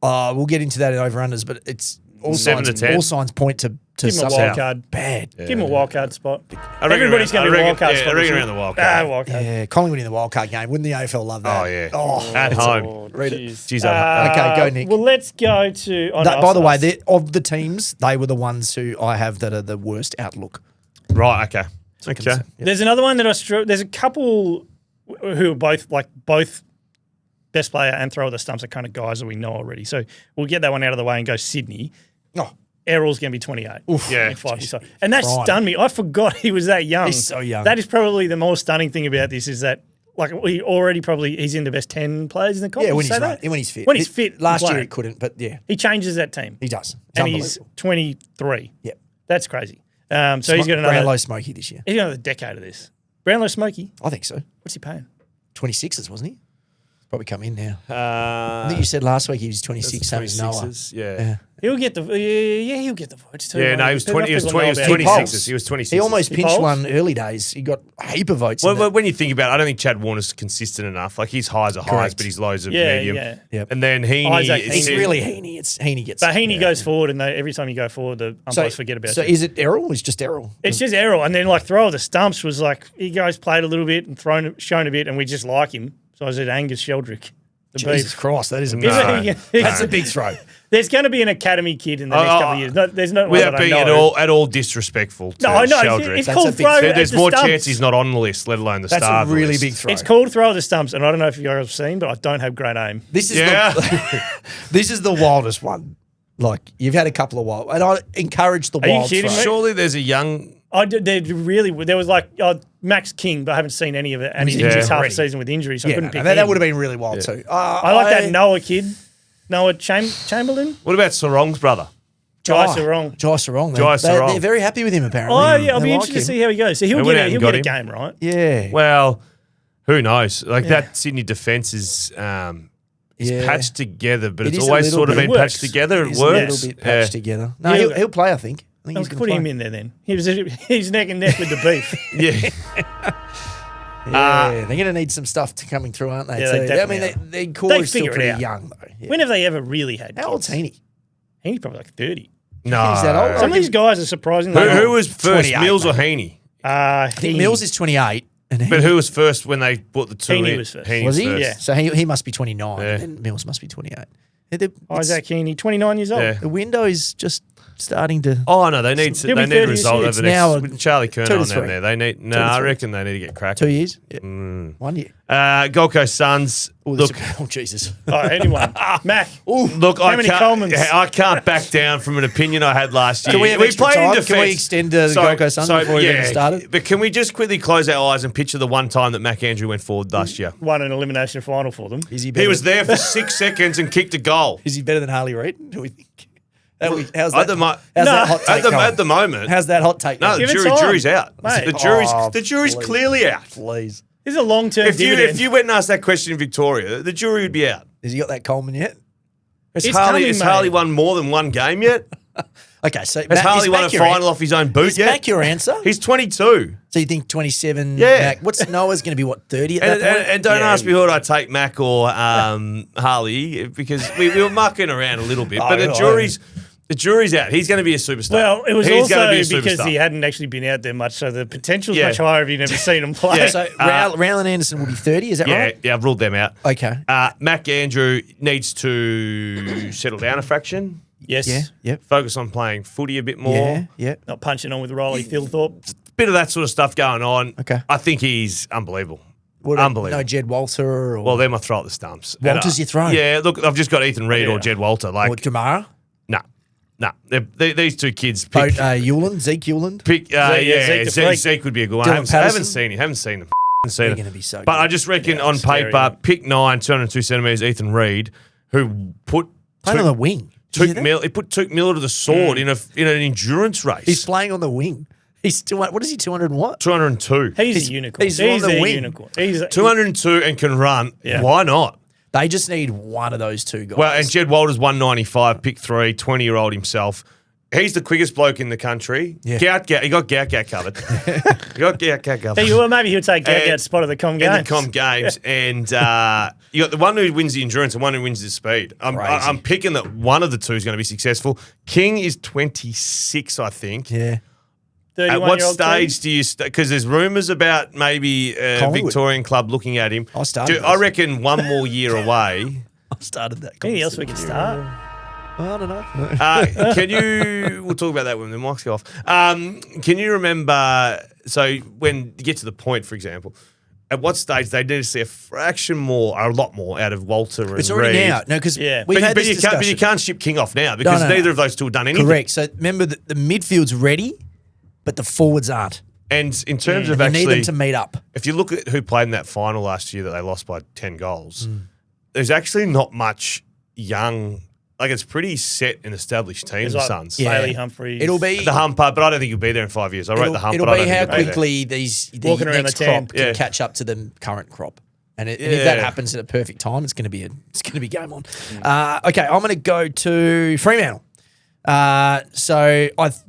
We'll get into that in over-unders, but it's all 7 signs, to 10? all signs point to Give him a something wild card. bad. Give him a wild card spot. I reckon Everybody's going to be a wild card yeah, spot. I reckon this around year. the wild card. Wild card. Yeah, Collingwood in the wildcard game. Wouldn't the AFL love that? Oh, yeah. Oh, At home. read it. Jeez, Okay, go, Nick. Well, let's go to... Oh, no, By the way, us. of the teams, they were the ones who I have that are the worst outlook. Right, okay. Okay. Yeah. There's another one that there's a couple who are both best player and throw at the stumps are kind of guys that we know already. So we'll get that one out of the way and go Sydney. Oh, Errol's going to be 28. Yeah. in 5 years' time. And that Prime. stunned me. I forgot he was that young. He's so young. That is probably the more stunning thing about this is that like he's in the best 10 players in the comp. Yeah, when Say he's that? right. When he's fit. When he's fit. Last year playing. he couldn't, but yeah, He changes that team. he does. It's And he's unbelievable. 23. Yep. That's crazy. So he's got another Brownlow Smoky this year. He's got another decade of this. Brownlow Smoky. I think so. What's he paying? 26s, wasn't he? Probably come in now. I I think you said last week he was 26, same as Noah. Yeah. He'll get the he'll get the votes too. Yeah, no, he was 20. He was 20. He was 26. He was 26. He almost He pinched polls? one early days. He got a heap of votes. in Well, that. when you think about it, I don't think Chad Warner's consistent enough. Like his highs are highs, Correct. but his lows are Yeah, medium. yeah. Yep. And then Heaney, Isaac He's Heaney. really Heaney. It's Heaney gets. But Heaney goes forward, and every time you go forward, the umpires forget about So it. is it Errol? It's just Errol. It's just Errol, and then like throw of the stumps was like he goes played a little bit and shown a bit, and we just like him. So I said Angus Sheldrick, the Jesus beef. Christ, that is a No. big. That's a big throw. There's going to be an academy kid in the next couple of years. No, there's no Without one being that I know. at all disrespectful to No, I know. Sheldrick. It's That's called a big throw. throw. at There's the more stumps. chance he's not on the list, let alone the That's star a of the really list. big throw. It's called throw of the stumps, and I don't know if you guys have seen, but I don't have great aim. This is Yeah. this is the wildest one. Like you've had a couple of wild, and I encourage the Are you wild kidding throw. me? Surely there's a young. There was like Max King, but I haven't seen any of it, and he's Yeah. missed half the Already. season with injuries, so I Yeah, couldn't no, pick that him. would have been really wild too. I like that Noah kid, Noah Chamberlain. What about Sarong's brother? Jai Sarong. Jai Sarong. Jai Sarong. They're very happy with him apparently. Oh yeah, I'll They be like interested to him. see how he goes. So They he'll went get out a, and he'll got get a him. game, right? Yeah. Well, who knows? Like that Sydney defence is Yeah. patched together, but It it's is a always little sort of bit- been It patched works. together. It He's a works. little bit patched together. No, Yeah. he'll play. I think. I think I'll he's going put to him play. in there then. He's neck and neck with the beef. Yeah. Yeah, they're going to need some stuff to coming through, aren't they? Yeah, they too? I definitely mean, are. their core They is still figure it pretty out. young though. Yeah. When have they ever really had How old's kids? Heaney? He's probably like 30. No. He's that old? Some of these guys are surprisingly old. Who was first, 28, Mills or mate. Heaney? I think Mills is 28. And But who was first when they brought the two Heaney in? was first. Heaney was he? first. Yeah. So he must be 29, Yeah. and then Mills must be 28. Yeah, Isaac Heaney, 29 years old. Yeah. The window is just starting to. Oh no, they need He'll they be need a 30 this result year. over It's the now next with Charlie 2 Kerner to on them 3. there. They need 2 to I 3. reckon they need to get cracking. 2 years? Yeah. Mm. 1 year. Gold Coast Suns. Look, Oh, Jesus. Oh, anyone. Mac. look, How many Colemans? I can't back down from an opinion I had last year. Can we have extra played in time? defence. Can we extend the Gold Coast Suns before we even started? But can we just quickly close our eyes and picture the one time that Mac Andrew went forward last year? Won an elimination final for them. Is he He was there for 6 seconds and kicked a goal. Is he better than Harley Reid? Do we think? How's At that? the mo- How's No. that hot take going? At the moment, How's that hot take? no, going? the Give it time, jury's out. mate. The jury's please. clearly out. Please. This is a long-term If dividend. you went and asked that question in Victoria, the jury would be out. Has he got that Coleman yet? Has It's Harley, coming, has mate. Harley won more than one game yet? Okay, so Has Harley won a final off his own boot Is yet? Mac your answer? He's 22. So you think 27? Yeah. Mac, what's Noah's going to be? What 30 at And, that point? and don't Yeah. ask me who would I take, Mac or Harley, because we were mucking around a little bit. But the jury's out. He's going to be a superstar. well, it was He's also gonna be a because superstar. he hadn't actually been out there much, so the potential's Yeah. much higher if you've never seen him play. Yeah. So Rowland Anderson will be 30. Is that Yeah, right? yeah, I've ruled them out. Okay. Mac Andrew needs to settle down a fraction, Yes. Yeah. Yep. focus on playing footy a bit more. Yeah. Yeah. Not punching on with Riley Thilthorpe. Bit of that sort of stuff going on. Okay. I think he's unbelievable. What, Unbelievable. No Jed Walter or Well, they're my throw at the stumps. Walter's your throw? Yeah, look, I've just got Ethan Reid Yeah. or Jed Walter. Like, or Jamara? no. These two kids Zeke pick. Euland? Pick Zeke the freak. Zeke would be a good one. Dylan I haven't Patterson? seen him. Haven't seen him. They're going to be so But good. I just reckon on scary, paper, isn't it? pick 9, 202 centimetres, Ethan Reid, who put Playing on the wing. Did you hear that? He put Tuke Miller to the sword in an endurance race. He's playing on the wing. He's what is he? 200 and what? 202. He's a unicorn. he's on the a wing. unicorn. He's 202 and can run. Yeah. Why not? They just need one of those two guys. Well, and Jed Walter's 195, pick 3, 20-year-old himself. He's the quickest bloke in the country. Yeah. He got Gout covered. He got Gout covered. well, maybe he'll take And- Gaggout's spot of the Com In Games. the Com Games, and you got the one who wins the endurance and one who wins the speed. Crazy. I'm picking that one of the two is going to be successful. King is 26, I think. yeah. At what 31-year-old stage do you because there's rumours about maybe a Collingwood. Victorian club looking at him. I started I those. reckon one more year away. I started that. Anything else we can start? I don't know. Can you? We'll talk about that when the mics go off. Can you remember? So when you get to the point, for example, at what stage they need to see a fraction more, or a lot more, out of Walter and It's already Reid. now. No, because Yeah. we've had But this you can't ship King off now because No. neither of those two have done anything. Correct. So remember, the midfield's ready, but the forwards aren't. And in terms of You actually, need them to meet up. if you look at who played in that final last year that they lost by 10 goals, there's actually not much young. Like, it's pretty set and established team, It's the like Suns. Bailey Humphries. It'll be The hump part, but I don't think he'll be there in 5 years. I wrote the hump, It'll but I be don't how think he'll be there. quickly the Walking around next the tan. crop can Yeah. catch up to the current crop. And if that happens at a perfect time, it's going to be game on. Okay, I'm going to go to Fremantle.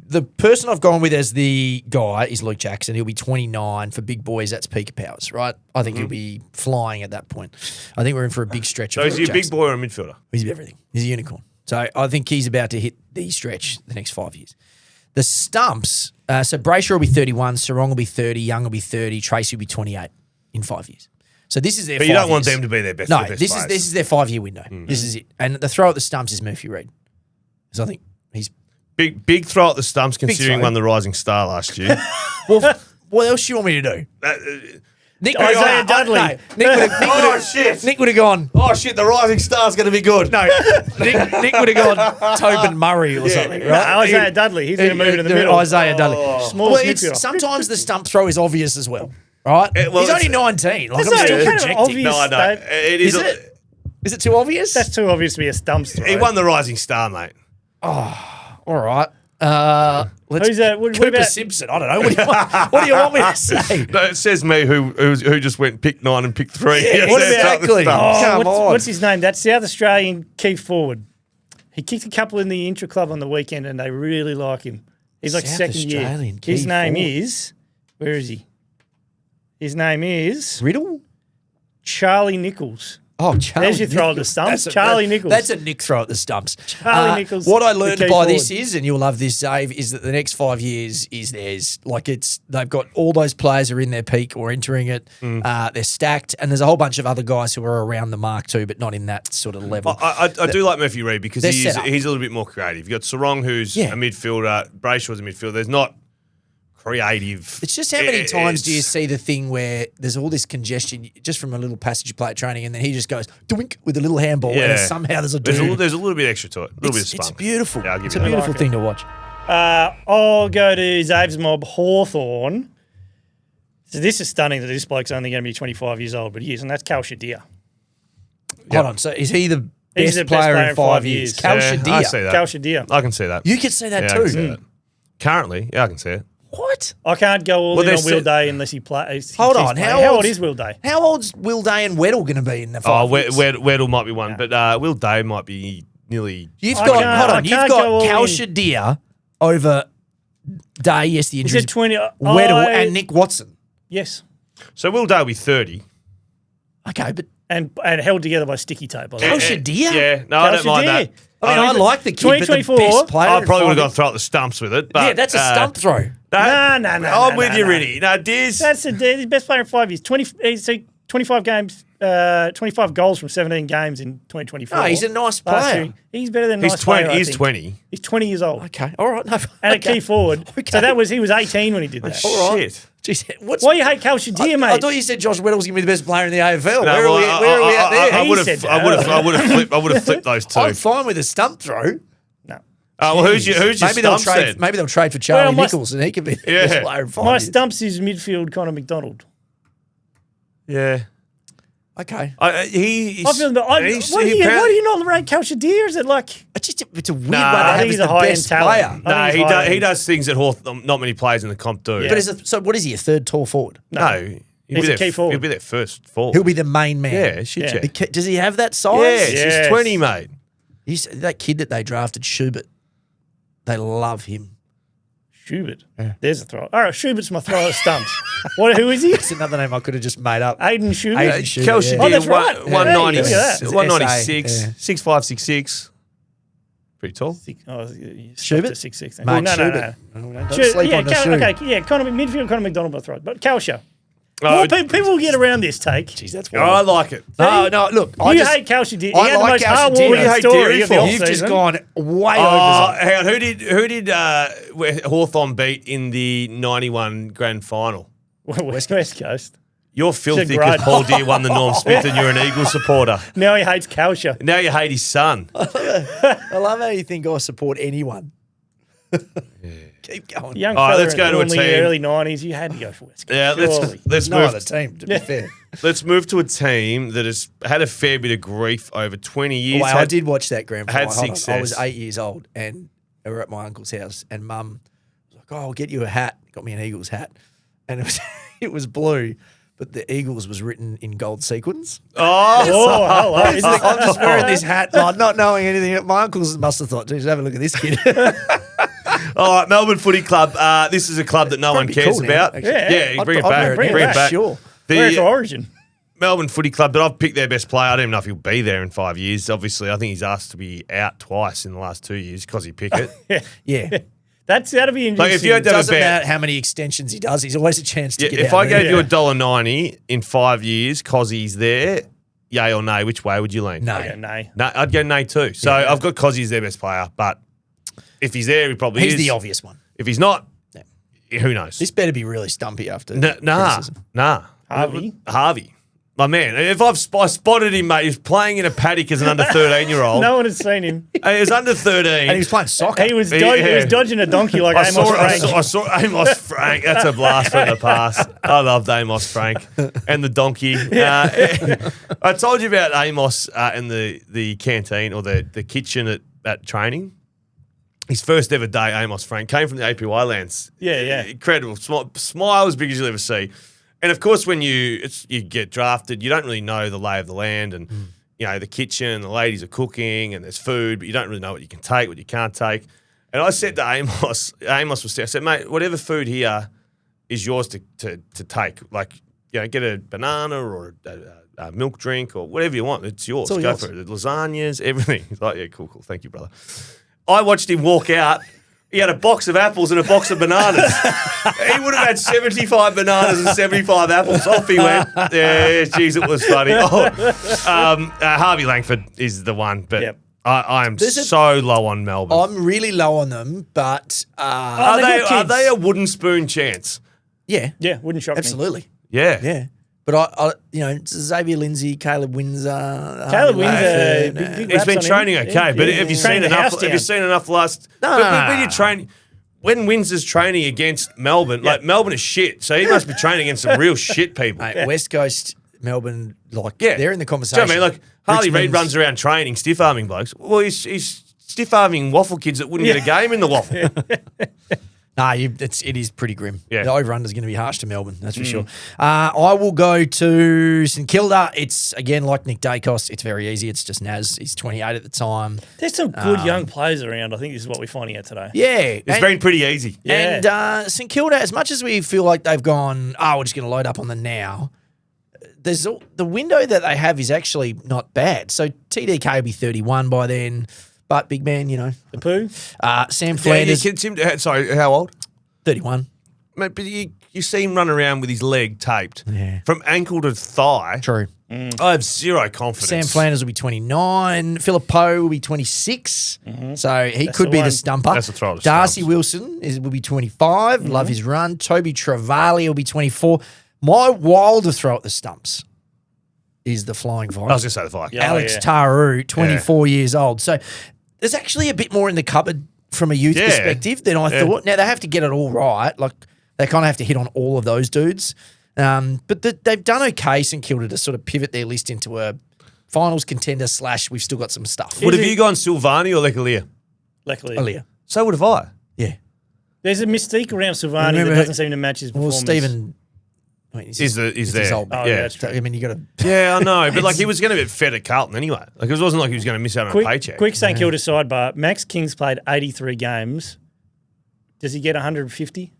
The person I've gone with as the guy is Luke Jackson. He'll be 29 for big boys. That's peak powers, right? I think he'll be flying at that point. I think we're in for a big stretch. So of is Luke he a big Jackson. boy or a midfielder? He's everything. He's a unicorn. So I think he's about to hit the stretch the next 5 years. The stumps. So Brayshaw will be 31, Sarong will be 30, Young will be 30, Tracy will be 28 in 5 years. So this is their. But 5 you don't want years. them to be their best. No, their best this players. is their 5 year window. This is it. And the throw at the stumps is Murphy Reid. So I think he's Big throw at the stumps, considering he throw. won the Rising Star last year. well. What else do you want me to do? Nick would have Isaiah gone. Dudley. Nick would have gone. Oh shit, the Rising Star's going to be good. No, Nick would have gone Tobin Murray or something, No, right? Isaiah Dudley. He's going to move it in the middle. Isaiah Dudley. Smallest Well, midfielder. sometimes the stump throw is obvious as well, right? well, He's only it's- 19. Like, It's I'm not still kind of projecting. obvious. No, I know. Dave. It Is is. it? Is it too obvious? That's too obvious to be a stumps throw. He won the Rising Star, mate. All right. Let's Who's that? What Cooper about- Simpson. I don't know. What do you want me to say? No, it says me who just went pick 9 and pick 3. Yeah, What Yes, about- that's the exactly? stumps. Come on. What's his name? That South Australian key forward. He kicked a couple in the intra club on the weekend, and they really like him. He's like South second Australian year. key His name forward. is. Where is he? His name is Riddle? Charlie Nichols. Oh, Charlie There's your throw at the Nichols. stumps. That's Charlie Nichols. That's a Nick throw at the stumps. Charlie Nichols, What I the learned key by this forward. is, and you'll love this, Dave, is that the next 5 years is theirs. Like they've got all those players are in their peak or entering it. They're stacked, and there's a whole bunch of other guys who are around the mark too, but not in that sort of level. I do like Murphy Reid because They're he's set up. a little bit more creative. You've got Sarong, who's Yeah. a midfielder. Brayshaw's a midfielder. There's not creative. It's just how many times do you It's- see the thing where there's all this congestion just from a little passage play at training, and then he just goes doink with a little handball, and Yeah. somehow there's a There's dude. a little bit extra to it. A little bit of It's spunk. beautiful. Yeah, I'll give It's you a that. beautiful like thing to watch. I'll go to Zaves Mob Hawthorn. So this is stunning that this bloke's only going to be 25 years old, but he is, and that's Cal Shadir. Hold on. So is he the He's best the best player player in 5 years? Cal Yeah, Shadir. I see that. Cal Shadir. I can see that. You could say that Yeah, I too. can see that. Currently, yeah, I can see it. What? I can't go all Well, in on there's- Will Day unless he plays. Hold on. How old is Will Day? How old's Will Day and Weddle going to be in the 5 Oh, years? Weddle might be one, but Will Day might be nearly. You've I got can't- hold I on. You've can't go got all Cal in. Shadir over Day. Yes, the He injury. said 20. Weddle and Nick Watson. Yes. So Will Day will be 30. Okay, but And held together by sticky tape. By the way. Cal Shadir. Yeah, no, I Cal don't mind Shadir. that. I mean, I like the kid, but the 2024, best player. I in probably would 5 have gone throw at the stumps with it. But, Yeah, that's a stump throw. No. I'm no, with no, you, no. Riddy. No, Diz. That's the best player in 5 years. 25 games, 25 goals from 17 games in 2024. No, he's a nice Last player. year. He's better than He's nice 20. player, I He's think. 20. He's 20 years old. Okay, all right. No, And okay. a key forward. Okay. So he was 18 when he did that. All right. Shit. Jeez, what's, Why you hate Cal Shadir, mate? I thought you said Josh Weddle's going to be the best player in the AFL. No, where well, are we at there? I He would have. said that. I would have flipped those two. I'm fine with a stump throw. No. Well, who's your Maybe they'll stump trade. then? Maybe they'll trade for Charlie Well, my- Nichols, and he could be the Yeah. best player in 5 My years. stumps is midfield Connor McDonald. Yeah. Okay, He's. I feel that. Why do you not rate Cal Shadir? Is it like it's a weird Nah, one to I have think as he's the a high-end best talent. player. I No, think he he's does. He high-end. does things that not many players in the comp do. Yeah. But so what is he? A third tall forward? No, He's a key forward. He'll be there first. Forward. He'll be the main man. Yeah, shit, Yeah. yeah. Does he have that size? Yes, Yes. he's 20, mate. That kid that they drafted, Schubert. They love him. Schubert? There's a throw. All right, Schubert's my throw at stumps. Who is he? It's another name I could have just made up. Aiden Schubert. Aiden Schubert. Kelsey yeah. Oh, that's right. Yeah. 190, Hey, look at that. 196, It's SA, yeah. 6'5", 6'6". Pretty tall. Schubert? 6'6". Mate, No. Schubert. Don't Schubert, sleep yeah, on the shoe. okay, yeah, midfield Connor McDonald by throw. But Kalsha. Oh, People will get around this take. Jeez, that's oh, I wild. like it. No, look. You hate Kalsha. He I had like the Kalsha most Deary. What do you heartwarming hate story Deary of the for? off You've just season. gone way Oh, over. hang on. Who did Hawthorn beat in the 91 grand final? West Coast. You're filthy great. because Paul Deere won the Norm Smith and you're an Eagles supporter. Now he hates Kalsha. Now you hate his son. I love how you think I support anyone. Keep going. Young All right, fella let's go to a in the team. early 90s. You had to go for West Coast. Yeah, surely. let's No move. other team, to be fair. Let's move to a team that has had a fair bit of grief over 20 years. Well, I did watch that grand final. had Hold on. I was success. 8 years old, and we were at my uncle's house, and Mum was like, "Oh, I'll get you a hat." Got me an Eagles hat, and it was it was blue, but the Eagles was written in gold sequins. Oh, Oh, hello. I'm just wearing this hat, like, not knowing anything. My uncles must have thought, "Geez, have a look at this kid." all right, Melbourne Footy Club. This is a club that no one Probably cares cool now, about. actually. Yeah, I'd- bring it I'd back. wear it Bring it now, back. sure. Where for The Origin? Melbourne Footy Club, but I've picked their best player. I don't even know if he'll be there in 5 years. Obviously, I think he's asked to be out twice in the last 2 years because he Pickett. Yeah, That'd be interesting. Like, if you had to have a doesn't bet, matter how many extensions he does. He's always a chance to yeah, get if out. I gave there. you $1.90 in 5 years because he's there, yay or nay, which way would you lean? No. Yeah, no. No, I'd go nay too. So I've got Cozzy as their best player, but if he's there, he probably He's is. the obvious one. If he's not, who knows? This better be really stumpy after. Nah, criticism. Harvey. My man. If I spotted him, mate, he was playing in a paddock as an under 13-year-old. No one has seen him. He was under 13. And he was playing soccer. He was, Yeah. he was dodging a donkey like I Amos Frank. saw Amos Frank. That's a blast from the past. I loved Amos Frank and the donkey. I told you about Amos in the canteen or the kitchen at training. His first ever day, Amos Frank, came from the APY lands. Yeah. Incredible. Smile as big as you'll ever see. And of course, when you get drafted, you don't really know the lay of the land and, you know, the kitchen, the ladies are cooking and there's food, but you don't really know what you can take, what you can't take. And I said to Amos was there, I said, mate, whatever food here is yours to take. Like, you know, get a banana or a milk drink or whatever you want. It's yours. all Go yours. for it. The lasagnas, everything. He's like, yeah, cool. Thank you, brother. I watched him walk out. He had a box of apples and a box of bananas. He would have had 75 bananas and 75 apples. Off he went. Yeah, geez, it was funny. Harvey Langford is the one, but Yep. I am so low on Melbourne. I'm really low on them, but are they've got kids. they a wooden spoon chance? yeah, Yeah, wouldn't shock me. absolutely. Yeah. Yeah. But I you know, Xavier Lindsay, Caleb Windsor. Caleb Windsor, Langford, big He's raps been on him. training okay, but have you Trained seen the enough? house Have you down. seen enough last? No, but when you train, when Windsor's training against Melbourne, like Melbourne is shit, so he must be training against some real shit people. Mate, West Coast, Melbourne, like Yeah. they're in the Do conversation. you know what I mean? Like Harley Reid Richmond's- runs around training, stiff arming blokes. Well, he's stiff arming waffle kids that wouldn't get a game in the waffle. Nah, it is pretty grim. Yeah. The over-under is going to be harsh to Melbourne, that's for sure. I will go to St Kilda. It's, again, like Nick Dacos, it's very easy. It's just Naz. He's 28 at the time. There's some good young players around. I think this is what we're finding out today. Yeah. It's been pretty easy. Yeah. And St Kilda, as much as we feel like they've gone, we're just going to load up on the now, the window that they have is actually not bad. So TDK will be 31 by then. But big man, you know, The poo? Sam Flanders, Sorry, how old? 31. Mate, but you see him run around with his leg taped from ankle to thigh. True. I have zero confidence. Sam Flanders will be 29. Philip Poe will be 26. So he could the be one. the stumper. That's the throw to Darcy stumps. Wilson will be 25. Love his run. Toby Travali will be 24. My wilder throw at the stumps is the Flying I was Viking. going to say the Viking. Yeah. Alex yeah. Taru, 24 years old. So there's actually a bit more in the cupboard from a youth Yeah. perspective than I thought. Now, they have to get it all right. Like, they kind of have to hit on all of those dudes. But they've done okay, St Kilda, to sort of pivot their list into a finals contender / we've still got some stuff. Would have you gone Silvani or Lecalier? Luckily. Aaliyah. So would have I. Yeah. There's a mystique around Silvani Remember that who- doesn't seem to match his Well, performance. Stephen... Wait, Is his there. old man. Oh, yeah, that's true. I mean, you got to... Yeah, I know. But like he was going to get fed at Carlton anyway. Like it wasn't like he was going to miss out on a paycheck. Quick St Kilda sidebar. Max King's played 83 games. Does he get 150?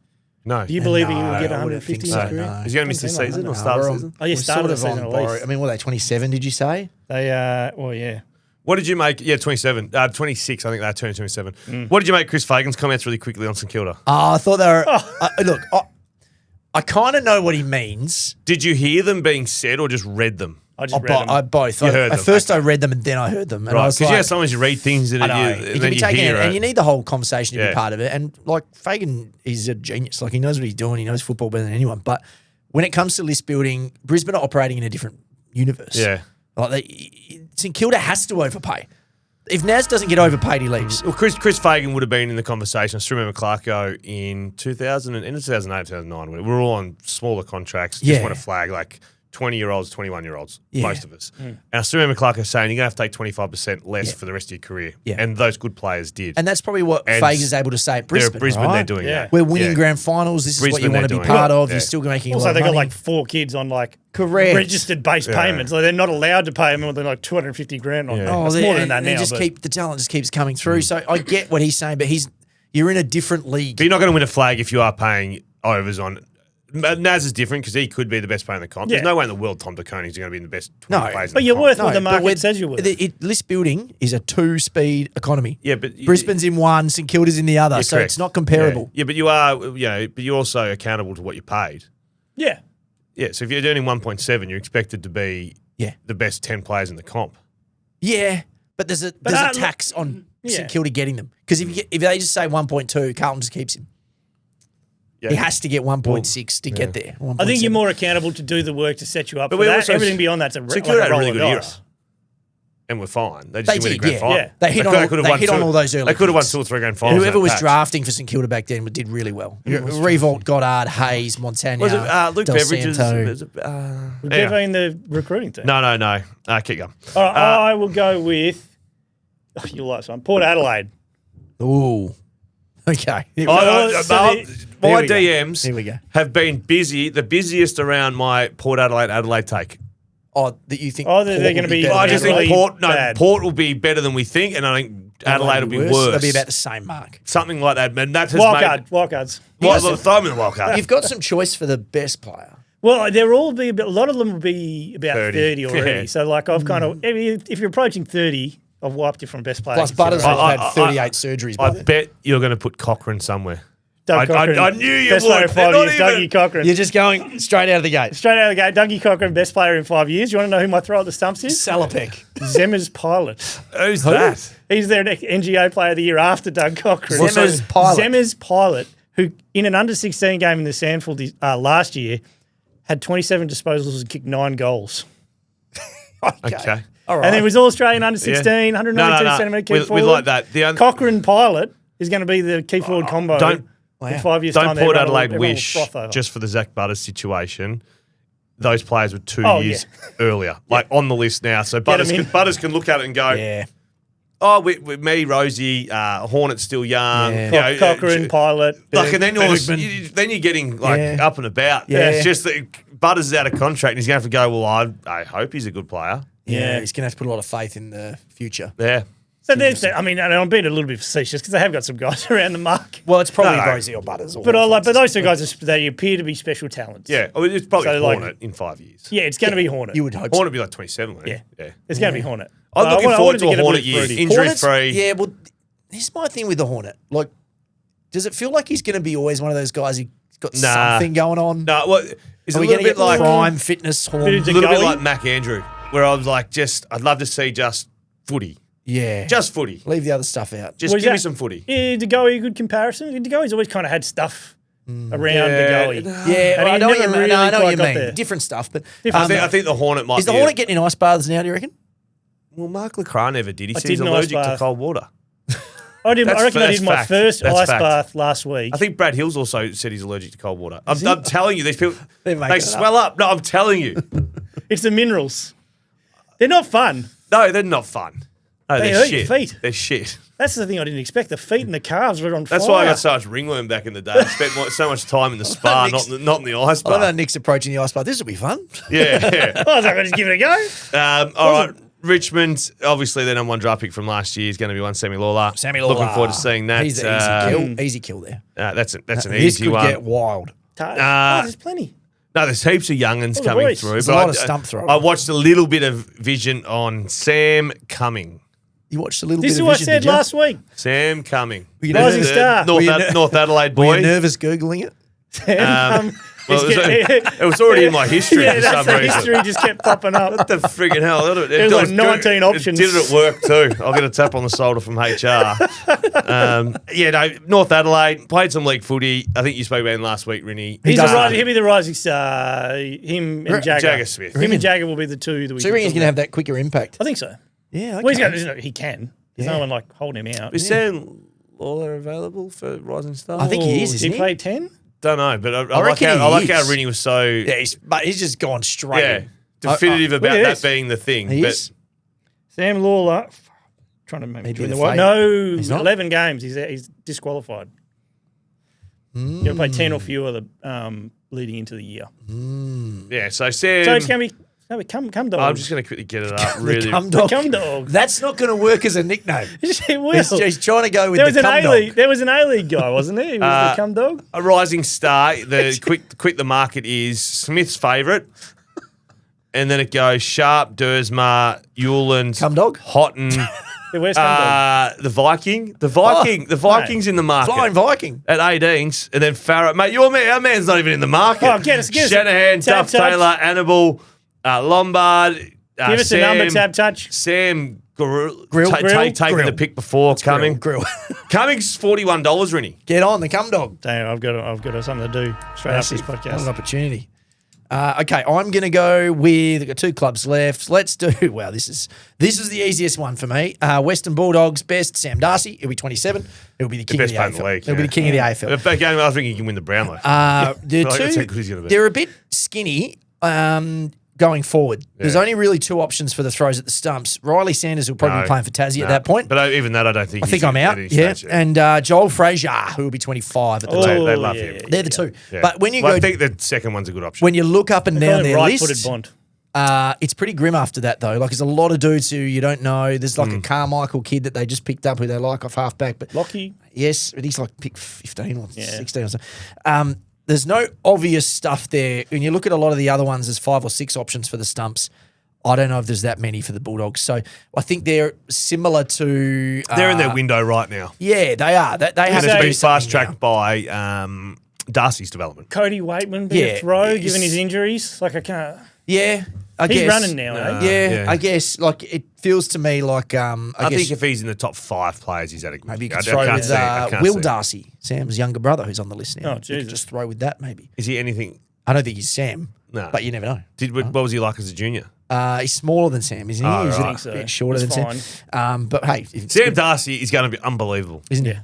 No. Do you believe he will No, get I wouldn't 150 think in so, his career? no. He's going to miss this Something like season that. or start of the we're season? Oh, yeah, we're start of the sort season on at borrow. least. I mean, were they 27, did you say? They, well, yeah. What did you make? Yeah, 27. 26, I think they turned 27. What did you make Chris Fagan's comments really quickly on St Kilda? I thought they were... look, I kind of know what he means. Did you hear them being said or just read them? I just read them. Both. You heard At them, first I read them and then I heard them. And I Right, was because like, yeah, sometimes you read things that I know. you, It and can then be you taken hear in, it. and you need the whole conversation to Yeah. be part of it. And like Fagan is a genius. Like he knows what he's doing. He knows football better than anyone. But when it comes to list building, Brisbane are operating in a different universe. Yeah. Like St Kilda has to overpay. If Naz doesn't get overpaid, he leaves. Well, Chris Fagan would have been in the conversation. I still remember Clarko in 2008, 2009. We were all on smaller contracts. Just want to flag like 20-year-olds, 21-year-olds, most of us. And I still remember Clarko saying, you're going to have to take 25% less for the rest of your career. Yeah. And those good players did. And that's probably what Fagan's able to say at Brisbane. They're doing that. We're winning grand finals. This is what you want to be part of. You're still making a lot of money. Also, they've got like 4 kids on like registered base payments. Like they're not allowed to pay them until they're like 250 grand on them. It's more than that now. The talent just keeps coming through. So I get what he's saying, but you're in a different league. But you're not going to win a flag if you are paying overs on. Naz is different because he could be the best player in the comp. There's no way in the world Tom De Koning is going to be in the best 20 players in the comp. But you're worth what the market says you're worth. List building is a 2-speed economy. Yeah, but Brisbane's in one, St Kilda's in the other, so correct. it's not comparable. Yeah, but you are, but you're also accountable to what you paid. Yeah. Yeah, so if you're earning 1.7, you're expected to be the best 10 players in the comp. Yeah, but there's a tax on St Kilda getting them. Because if they just say 1.2, Carlton just keeps him. Yeah. He has to get 1.6 to get there. 1. I think you're more accountable to do the work to set you up for that. Everything beyond that's a Kilda had a really good era. And we're fine. They just didn't win a grand final. Yeah. They hit on all those early. They could have won 2 or 3 grand finals. Whoever was drafting for St Kilda back then did really well. Revolt, Goddard, Hayes, Montagna, was it Luke Beveridge? Would Bevo in the recruiting team? No. Keep going. All right, I will go with you'll like this one. Port Adelaide. Ooh. Okay. My DMs Here we go. have been busy, the busiest around my Port Adelaide take. Oh, that you think? Oh, they're going to be. I just think Port will be better than we think, and I think Adelaide will be worse. They'll be about the same mark. Something like that. And that has wildcards. Throw them in the wildcard. You've got some choice for the best player. Well, a lot of them will be about 30 already. Yeah. So, like, I've kind of, if you're approaching 30, I've wiped it from best player. Plus, Butters had 38 surgeries. I bet you're going to put Cochrane somewhere. Cochran, I knew you best would. Player in 5 years, Dougie Cochran. You're just going straight out of the gate. Straight out of the gate. Dougie Cochran, best player in 5 years. You want to know who my throw at the stumps is? Salopek. Zemmers Pilot. Who's that? He's their NGO player of the year after Doug Cochran. Zemmers Pilot, who in an under-16 game in the Sandfield last year had 27 disposals and kicked 9 goals. Okay. All right. And then was All-Australian under-16, 192 centimetre key forward. We like that. Cochrane Pilot is going to be the key forward combo. In 5 years' time. Don't Port Adelaide wish, just for the Zach Butters situation, those players were 2 years earlier, on the list now. So Butters can look at it and go, with me, Rosie, Hornet's still young. Yeah. Cochrane, Pilot. And then you're getting up and about. Yeah. It's just that Butters is out of contract and he's going to have to go, well, I hope he's a good player. Yeah, he's going to have to put a lot of faith in the future. Yeah. So I'm being a little bit facetious because they have got some guys around the mark. Well, it's probably Rosie or Butters. But those two guys, they appear to be special talents. Yeah, it's probably Hornet in 5 years. Yeah, it's going to be Hornet. You would hope Hornet would be like 27, won't it? Yeah. It's going to be Hornet. I'm looking forward to a Hornet year, injury-free. Yeah, well, here's my thing with the Hornet. Like, does it feel like he's going to be always one of those guys who's got something going on? No, well, is it a little bit like prime fitness Horn? A little bit like Mac Andrew, where I was like, I'd love to see just footy. Yeah. Just footy. Leave the other stuff out. Just give me some footy. Yeah, De Goey, a good comparison. De Goey's always kind of had stuff around De Goey. Yeah, I know what you mean. Different stuff. But I think the Hornet might be. Is the Hornet getting in ice baths now, do you reckon? Well, Mark Lecras never did. He said he's allergic to cold water. I reckon I did my first ice bath last week. I think Brad Hills also said he's allergic to cold water. I'm telling you, these people, they swell up. No, I'm telling you. It's the minerals. They're not fun. No, they're not fun. No, they hurt your feet. They're shit. That's the thing I didn't expect. The feet and the calves were on fire. That's why I got so much ringworm back in the day. I spent so much time in the spa, not in the ice bath. I love how Nick's approaching the ice bath. This will be fun. Yeah. I was like, just give it a go. All right. Richmond, obviously their number 1 draft pick from last year is going to be one Sammy Lawler. Looking forward to seeing that. He's an easy kill there. That's an easy one. This could get wild. There's plenty. No, there's heaps of young'uns coming through. There's a lot of stump throwing. I watched a little bit of vision on Sam Cumming. You watched a little bit of vision, This is what I said last week. Sam Cumming. Rising star. North Adelaide boy. Were you nervous Googling it? Sam well, it was already in my history for some reason. History just kept popping up. What the friggin' hell? It was like 19 options. It did it at work too. I'll get a tap on the shoulder from HR. North Adelaide, played some league footy. I think you spoke about him last week, Rynne. He'll be the rising star. Him and Jagger. Smith. Him and Jagger will be the two that we So you think he's going to have that quicker impact? I think so. Yeah, okay. Well, he can. There's no one like holding him out. Is Sam Lawler available for Rising Star? I think he is, Did isn't he he? play 10? Don't know, but I like reckon how he I like how is. Rynne was so But he's just gone straight. definitive look about at that this. being the thing. He but is. Sam Lawler, trying to make He me did the the what? fake. No, He's not? 11 games. He's disqualified. You got to play 10 or fewer leading into the year. yeah, so Sam. So it's going to be come dog. I'm just going to quickly get it up. Really, The cum dog. Come dog. That's not going to work as a nickname. It will. He's trying to go with There was the an cum A-League. dog. There was an A-League guy, wasn't there? He was the cum dog. a Rising Star. The quick the market is Smith's favourite, and then it goes Sharp, Dersma, Hewland, Cum dog? Houghton. Yeah, where's cum dog? The Vikings in the market. Flying Viking. At 18s, and then Farrell. Mate, our man's not even in the market. Oh, get us. Shanahan, Tab Duff touch. Taylor, Annabelle, Lombard. Give us a number, tab touch. Sam Grill. taking Grill. the pick before coming. Grill. Cummings $41, Rinny. Get on the cum dog. Damn, I've got something to do straight after this What an podcast. opportunity. Okay, I'm going to go with, I've got 2 clubs left. Let's do, wow, this is the easiest one for me. Western Bulldogs, best, Sam Darcy. He'll be 27. He'll be the king best of player the in the AFL. league, He'll be yeah. the king of the AFL. That game, I think he can win the Brownlow. They're Like, that's how two, good he's gonna be. they're a bit skinny going forward. There's only really 2 options for the throws at the stumps. Riley Sanders will probably be playing for Tassie at that point. But even that, I don't think I think I'm out. Yeah. And Joel Frazier, who will be 25 at the time. they love yeah, him. They're the 2. Yeah. But when you Well, go, I think the second one's a good option. when you look up and down their Right-footed list, Bond. it's pretty grim after that, though. Like, there's a lot of dudes who you don't know. There's like a Carmichael kid that they just picked up who they like off halfback. But Lockie. yes, but he's like pick 15 or Yeah. 16 or something. There's no obvious stuff there. When you look at a lot of the other ones, there's 5 or 6 options for the stumps. I don't know if there's that many for the Bulldogs. So I think they're similar to... They're in their window right now. Yeah, they are. They have And to it's do been something fast-tracked by Darcy's development. Cody Waitman being a throw, given his injuries. Like, I can't. now. Yeah, I He's guess. running now, eh? Yeah, Yeah. I guess. Like, it feels to me like... I guess think if he's in the top 5 players, he's had a good maybe you I could throw can't with see it. I can't Will see it. Darcy, Sam's younger brother, who's on the list now. Oh, You could Jesus. just throw with that, maybe. Is he anything? I don't think he's Sam, No. but you never know. What was he like as a junior? He's smaller than Sam, isn't he? Oh, He's right. a I think so. bit shorter That's than Sam. But hey, it's Sam good, Darcy is going to be unbelievable. isn't it?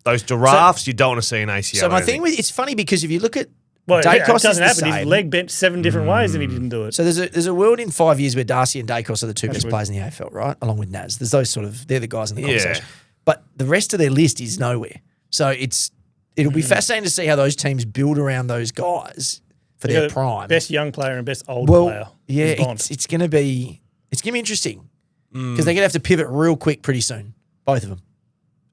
Those giraffes, you don't want to see an ACL. So or my anything. thing with it's funny because if you look at Well, Dacos it is doesn't the happen. His same. leg bent 7 different ways and he didn't do it. So there's a world in 5 years where Darcy and Dacos are the 2 best good. players in the AFL, right? Along with Naz. There's those sort of they're the guys in the Yeah. conversation. But the rest of their list is nowhere. So it'll be fascinating to see how those teams build around those guys for their Yeah, prime. Best young player and best old Well, player. yeah, is Bond. it's gonna be interesting because they're gonna have to pivot real quick pretty soon, both of them,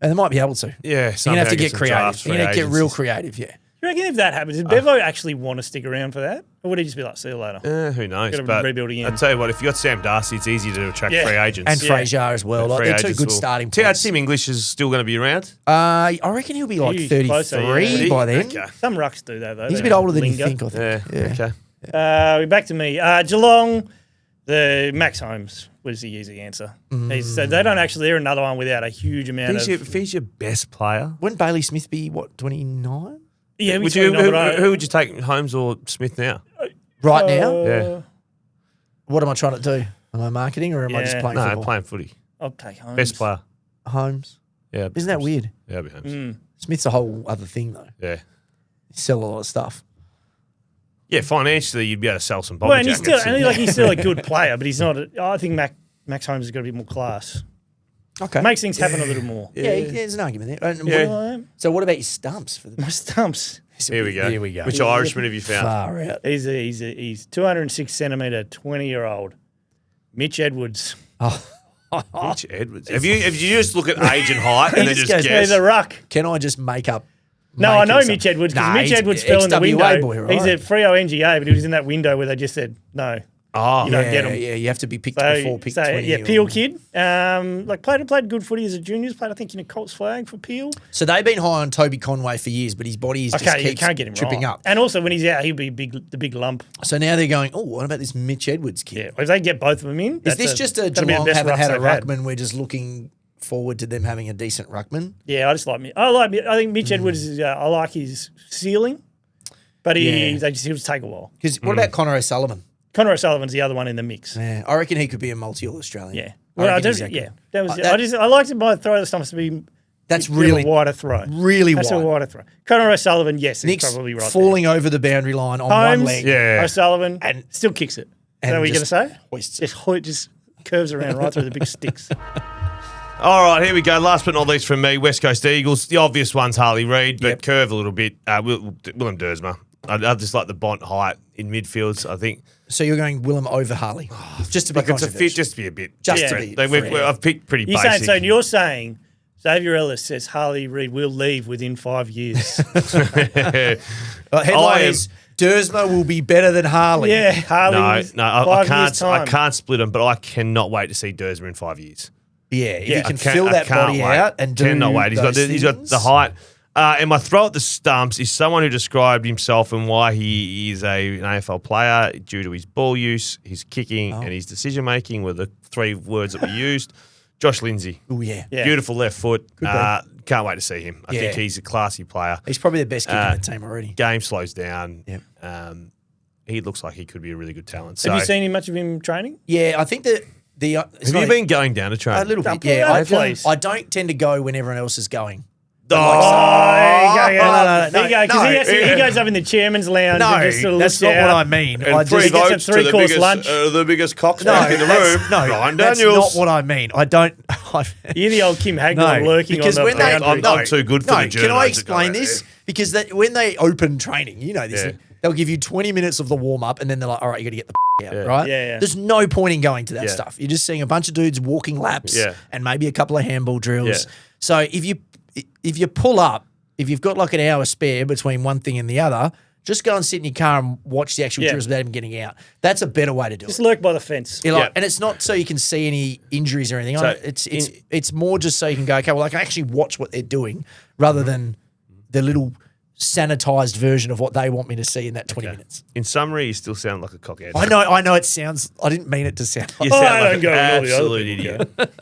and they might be able to. Yeah, You're gonna have to get creative. You're gonna have to get real creative. creative. Yeah. You reckon if that happens, did Bevo actually want to stick around for that? Or would he just be like, see you later? Who knows? Gotta But rebuild again. I tell you what, if you got Sam Darcy, it's easy to attract Yeah. free agents. And Yeah. Frazier as well. Like, Free they're two agents good will- starting Tim points. English is still going to be around. I reckon he'll be like He's 33 closer, yeah. by then. Okay. Some rucks do that, though. He's a They bit older than you linger. think, I think. Yeah. Okay. We're back to me. Geelong, the Max Holmes was the easy answer. So they don't actually, they're another one without a huge amount If he's your best player, Wouldn't Bailey Smith be, 29? Yeah, would you? Who would you take, Holmes or Smith now? Right now? Yeah. What am I trying to do? Am I marketing or am I just Yeah. playing No, football? playing footy. I'll take Holmes. Best player. Holmes. Yeah. Isn't that weird? Yeah, it'd be Holmes. Smith's a whole other thing, though. Yeah. He sell a lot of stuff. Yeah, financially, you'd be able to sell some bomber Well, and he's jackets. he's still a good player, but he's not. I think Max Holmes has got to be more class. Okay. Makes things happen a little more. yeah, there's an argument there. And Yeah. what- so what about your stumps? For the My stumps. Here we go. Here we go. Which Irishman have you found? Far out. He's 206 centimetre, 20-year-old. Mitch Edwards. Mitch Edwards. Have you just look at age and height and then just just goes, guess? He's a ruck. Can I just make up? No, make I know up Mitch something? Edwards because Nah, Mitch he's Edwards fell in the XWA window. boy, right? He's a Freo NGA, but he was in that window where they just said no. Oh, You don't get Yeah, him. yeah, you have to be picked So, before pick so 20. yeah, or- Peel kid. Played good footy as a junior. Played I think in a Colts flag for Peel. So they've been high on Toby Conway for years, but his body is just Okay, you keeps can't get him tripping wrong. up. And also when he's out, he'll be the big lump. So now they're going, oh, what about this Mitch Edwards kid? Yeah, if they get both of them in, Is this just a that'll be the Geelong best haven't rucks had a they've had. ruckman? We're just looking forward to them having a decent ruckman. Yeah, I just like me. I think Mitch Edwards is. I like his ceiling, but he'll take a while. Because what about Connor O'Sullivan? Connor O'Sullivan's the other one in the mix. Yeah, I reckon he could be a multi-all Australian. Yeah. I Well, I reckon don't. he's that Yeah. good. That was. I liked it by throw the stumps to be. That's a really wider throw. Really That's wide. a wider throw. Connor O'Sullivan, yes, Nick's he's probably right. falling over the boundary line on Holmes, one leg. Yeah. O'Sullivan, And- and still kicks it. Is and that what you're going to just say? hoists it. Just curves around right through the big sticks. All right, here we go. Last but not least from me, West Coast Eagles. The obvious one's Harley Reid, but Yep. curve a little bit. Willem Dersma. I just like the Bont height in midfields, I think. So you're going Willem over Harley, just to be Like it's a fit, controversial. just to be a bit. Just Yeah. to be. I've picked pretty You're basic. you're saying Xavier Ellis says Harley Reid will leave within 5 years. Headline I am- is Dersma will be better than Harley. yeah, Harley. No, I 5 can't. years' time. I can't split them, but I cannot wait to see Dersma in 5 years. Yeah, if Yeah. you can I can't- fill I that can't body wait. out and do Cannot wait. He's got those the height. And my throw at the stumps is someone who described himself and why he is an AFL player due to his ball use, his kicking, and his decision making were the 3 words that we used. Josh Lindsay. Oh yeah. Yeah. Beautiful left foot. day. Can't wait to see him. I Yeah. think he's a classy player. He's probably the best kicker in the team already. Game slows down. Yep. He looks like he could be a really good talent. Have So, you seen him much of him training? Yeah, I think that the it's have not you been going down to train? a little bit? Pull Yeah, that, please. I don't tend to go when everyone else is going. Oh, there you go. no, There you go. 'Cause no. he goes up in the chairman's lounge No, and just sort of that's looks not what out. I mean. And I three just, gets a votes to three-course the lunch. biggest cockback no, in the that's- room. no, Ryan that's Daniels. not what I mean. I don't. You're the old Kim Hagler No, lurking because on the when they, boundary. I'm too good for no, the can I journos explain to go this? there. Because when they open training, you know this, Yeah. they'll give you 20 minutes of the warm up and then they're like, all right, you got to get the out, right? Yeah, yeah. There's no point in going to that Yeah. stuff. You're just seeing a bunch of dudes walking laps Yeah. and maybe a couple of handball drills. Yeah. So if you pull up, if you've got like an hour spare between one thing and the other, just go and sit in your car and watch the actual Yeah. drills without even getting out. That's a better way to do Just it. lurk by the fence. You're like- Yeah. And it's not so you can see any injuries or anything. So It's more just so you can go, okay, well, I can actually watch what they're doing rather than the little sanitized version of what they want me to see in that 20 minutes. In summary, you still sound like a cockhead. I know it sounds, I didn't mean it to sound You like sound I like don't an go with all the other absolute people, idiot.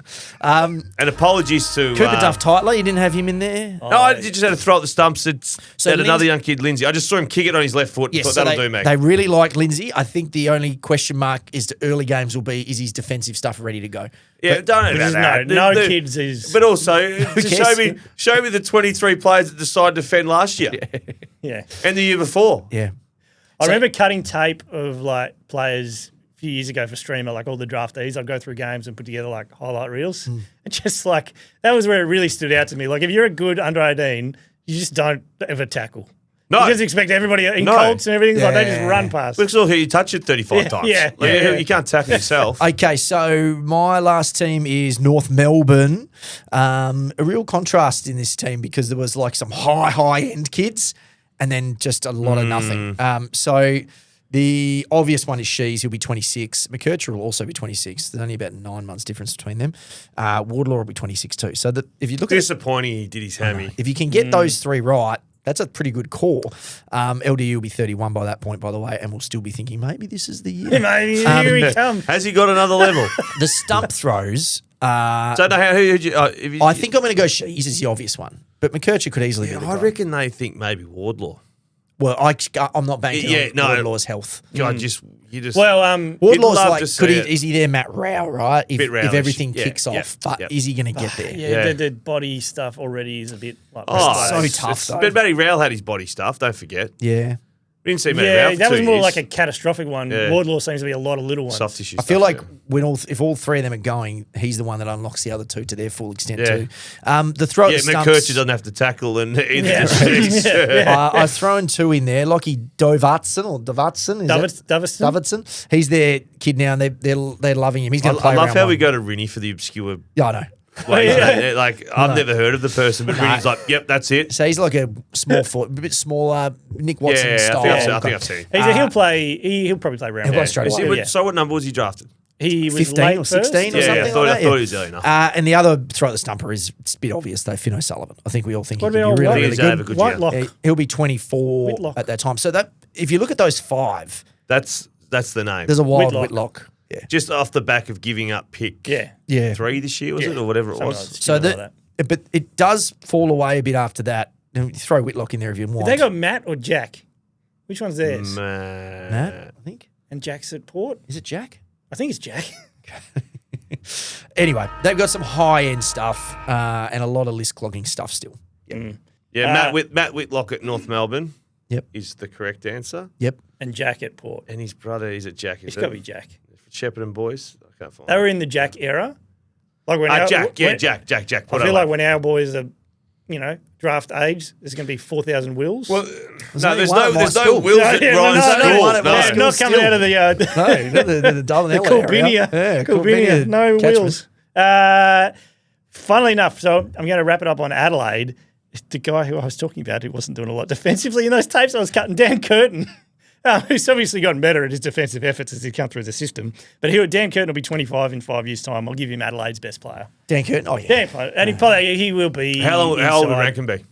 And apologies to Cooper Duff Titler, you didn't have him in there? No, I just had to throw at the stumps. It's So had another Lindsay- young kid, Lindsay. I just saw him kick it on his left foot. Yes, Thought so that'll do me. They really like Lindsay. I think the only question mark is to early games will be, is his defensive stuff ready to go? Yeah, don't know about that. no kids is. But also, just cares? show me the 23 players that decided to defend last year Yeah. and the year before. Yeah. I remember cutting tape of like players a few years ago for Streamer, like all the draftees. I'd go through games and put together like highlight reels. And just like, that was where it really stood out to me. Like, if you're a good under 18, you just don't ever tackle. No. You just expect everybody in No. Colts and everything, like they just Yeah. run past. Looks like you touch it 35 times. yeah, Like, yeah. You can't tackle yourself. Okay, so my last team is North Melbourne. A real contrast in this team because there was like some high end kids and then just a lot of nothing. So the obvious one is Shees, he'll be 26. McKercher will also be 26. There's only about 9 months difference between them. Wardlaw will be 26 too. So if you look at Disappointing he did his hammy. if you can get those 3 right, that's a pretty good core. LDU will be 31 by that point, by the way, and we'll still be thinking maybe this is the year. Mate, here he comes. Has he got another level? The stump throws. So no, who'd you, if you, I think I'm going to go Shees as the obvious one, but McKercher could easily be the I guy. reckon they think maybe Wardlaw. Well, I'm not banking Yeah, on no. Wardlaw's health. God, you just Well, Wardlaw's love like, to see it. is he there Matt Rao, right? If Bit Rao-ish. everything Yeah, kicks yeah, off, but yeah. is he going to get there? yeah, Yeah. The body stuff already is a bit like so it's- tough, it's- though. But Matty Rowell had his body stuff. Don't forget. Yeah. We didn't see Matty Rowell Yeah, for that 2 was more years. like a catastrophic one. Yeah. Wardlaw seems to be a lot of little ones. soft tissue. I feel stuff, like yeah. if all 3 of them are going, he's the one that unlocks the other 2 to their full extent Yeah. too. The throw at Yeah, the stumps. McKercher doesn't have to tackle and either Yeah. does Shees. I've thrown 2 in there. Lockie Dovatson or Davatson. Davidson? He's their kid now, and they're loving him. He's going to play I love round how 1. we go to Rinny for the obscure. Yeah, I know. Like, Yeah. like I've never heard of the person, but Rinny's like, yep, that's it. So he's like a small foot, a bit smaller, Nick Watson Yeah, style. I think I've seen him. He'll play. He'll probably play round. He'll play one. straight Is he- away. Yeah. So what number was he drafted? He was 15 late or first. 16 or Yeah, something I thought, like I that. thought yeah. he was early enough. And the other throw at the stumper is it's a bit obvious though, Finn O'Sullivan. I think we all think What he about could be old really, White- really He's good. a good Whitelock. Yeah, he'll be 24 Whitlock. at that time. So that if you look at those 5, That's the name. there's a wild Whitlock. Whitlock. Yeah. Just off the back of giving up pick Yeah. 3 this year, was Yeah. it? Or whatever it Something was. like So Something like but it does fall away a bit after that. And throw Whitlock in there if you want. They got Matt or Jack. Which one's theirs? Matt, I think. And Jack's at Port. Is it Jack? I think it's Jack. Anyway, they've got some high-end stuff and a lot of list-clogging stuff still. Yeah, Matt Whitlock at North Melbourne. Yep. Is the correct answer. Yep. And Jack at Port. And his brother is at Jack. It's got to be Jack. Shepparton boys. I can't find. They were in the Jack era. Like when Jack. I feel like when our boys are, draft age, there's going to be 4,000 Wills. Well, There's no, one at my there's no school. Wills at Ryan's school. no. Not coming out of the the Darwin the Coolbinia. Yeah, Coolbinia. No catchment. Wills. Funnily enough, so I'm going to wrap it up on Adelaide. The guy who I was talking about who wasn't doing a lot defensively in those tapes I was cutting, Dan Curtin, who's obviously gotten better at his defensive efforts as he's come through the system. But Dan Curtin will be 25 in 5 years' time. I'll give him Adelaide's best player. Dan Curtin? Oh, yeah. And he will be. How old would Rankin be?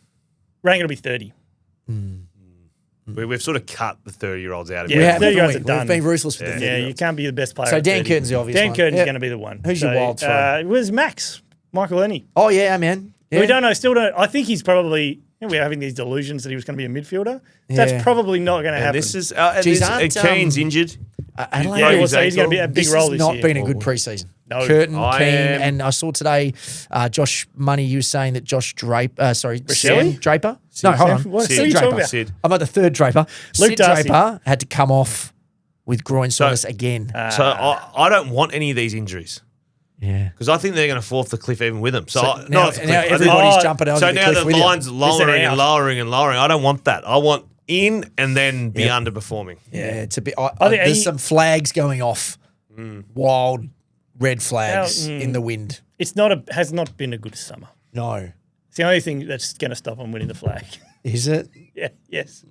Rankin will be 30. We've sort of cut the 30-year-olds out of Yeah, it. 30-year-olds are We've done. been ruthless for the 30 Yeah, you can't be the best player. So at Dan 30. Curtin's the obvious Dan one. Curtin's Yep. going to be the one. Who's your wild throw? It was Max, Michael Lenny. Oh, yeah, man. Yeah. We don't know, still don't. I think he's probably, we're having these delusions that he was going to be a midfielder. Yeah. That's probably not going to happen. This is Keane's injured. Adelaide. Yeah, His he's going to be a ankle. big role has this not year. been a good preseason. No. Curtin, I Keane, am- and I saw today Josh Money, you were saying that Josh Draper, Sam Roselli? Draper? No, hold on. What are Sid you talking Draper. about? Sid. I'm at the third Draper. Luke Sid Darcy. Draper had to come off with groin soreness again. So I don't want any of these injuries yeah. because I think they're going to fall off the cliff even with them. So, now everybody's jumping over So the now cliff the with you. line's lowering out. and lowering and lowering. I don't want that. I want in and then be underperforming. Yeah, it's a bit. think There's some flags going off. Wild red flags in the wind. has not been a good summer. No. It's the only thing that's going to stop him winning the flag. Is it? Yeah, yes.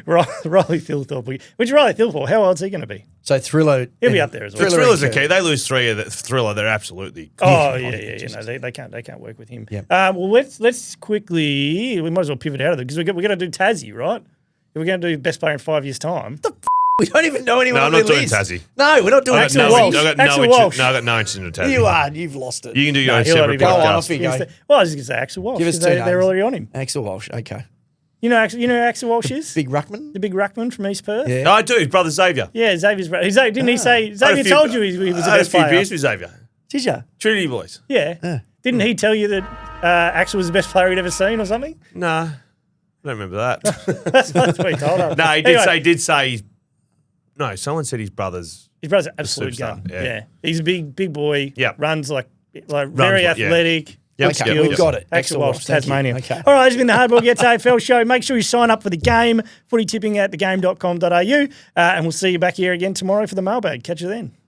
Riley Thilthorpe. Which Riley Thilthorpe, how old's he going to be? So Thriller. He'll be up there as well. The Thriller's the key. They lose 3 of the Thriller. They're absolutely. Oh yeah. No, they can't work with him. Yep. Well, let's quickly. We might as well pivot out of it because we're going to do Tassie, right? We're going to do best player in 5 years' time. We don't even know anyone No, on I'm not their doing list. Tassie. No, we're not doing I Axel got Walsh. no, I got Axel no Walsh. interest. No, I got no interest in the Tassie. You are. You've lost it. You can do your own He'll separate already be on. Go on, podcast. off you go. Well, I was going to say Axel Walsh. Give us 'cause two they're names. already on him. Axel Walsh. Okay. You know who Axel Walsh is? Big Ruckman. The big ruckman from East Perth. Yeah. No, I do. His brother Xavier. Yeah, Xavier's brother. Didn't he say? I had a Xavier few- told you he was the I had a best few player. beers with Xavier. Did you? Trinity boys. Yeah. Didn't he tell you that Axel was the best player he'd ever seen or something? Nah, I don't remember that. That's what he told us. No, he Anyway, did say. No, someone said his brother's. his brother's an absolute superstar, gun. yeah. He's a big boy. Yep. Runs like very well, yeah. athletic. Yep, Good Okay, yep, skills. we've got it. Axel Walsh, Thank you. Tasmania. Okay. All right, this has been the Hardball Gets AFL show. Make sure you sign up for the game, footy tipping at thegame.com.au, and we'll see you back here again tomorrow for the mailbag. Catch you then.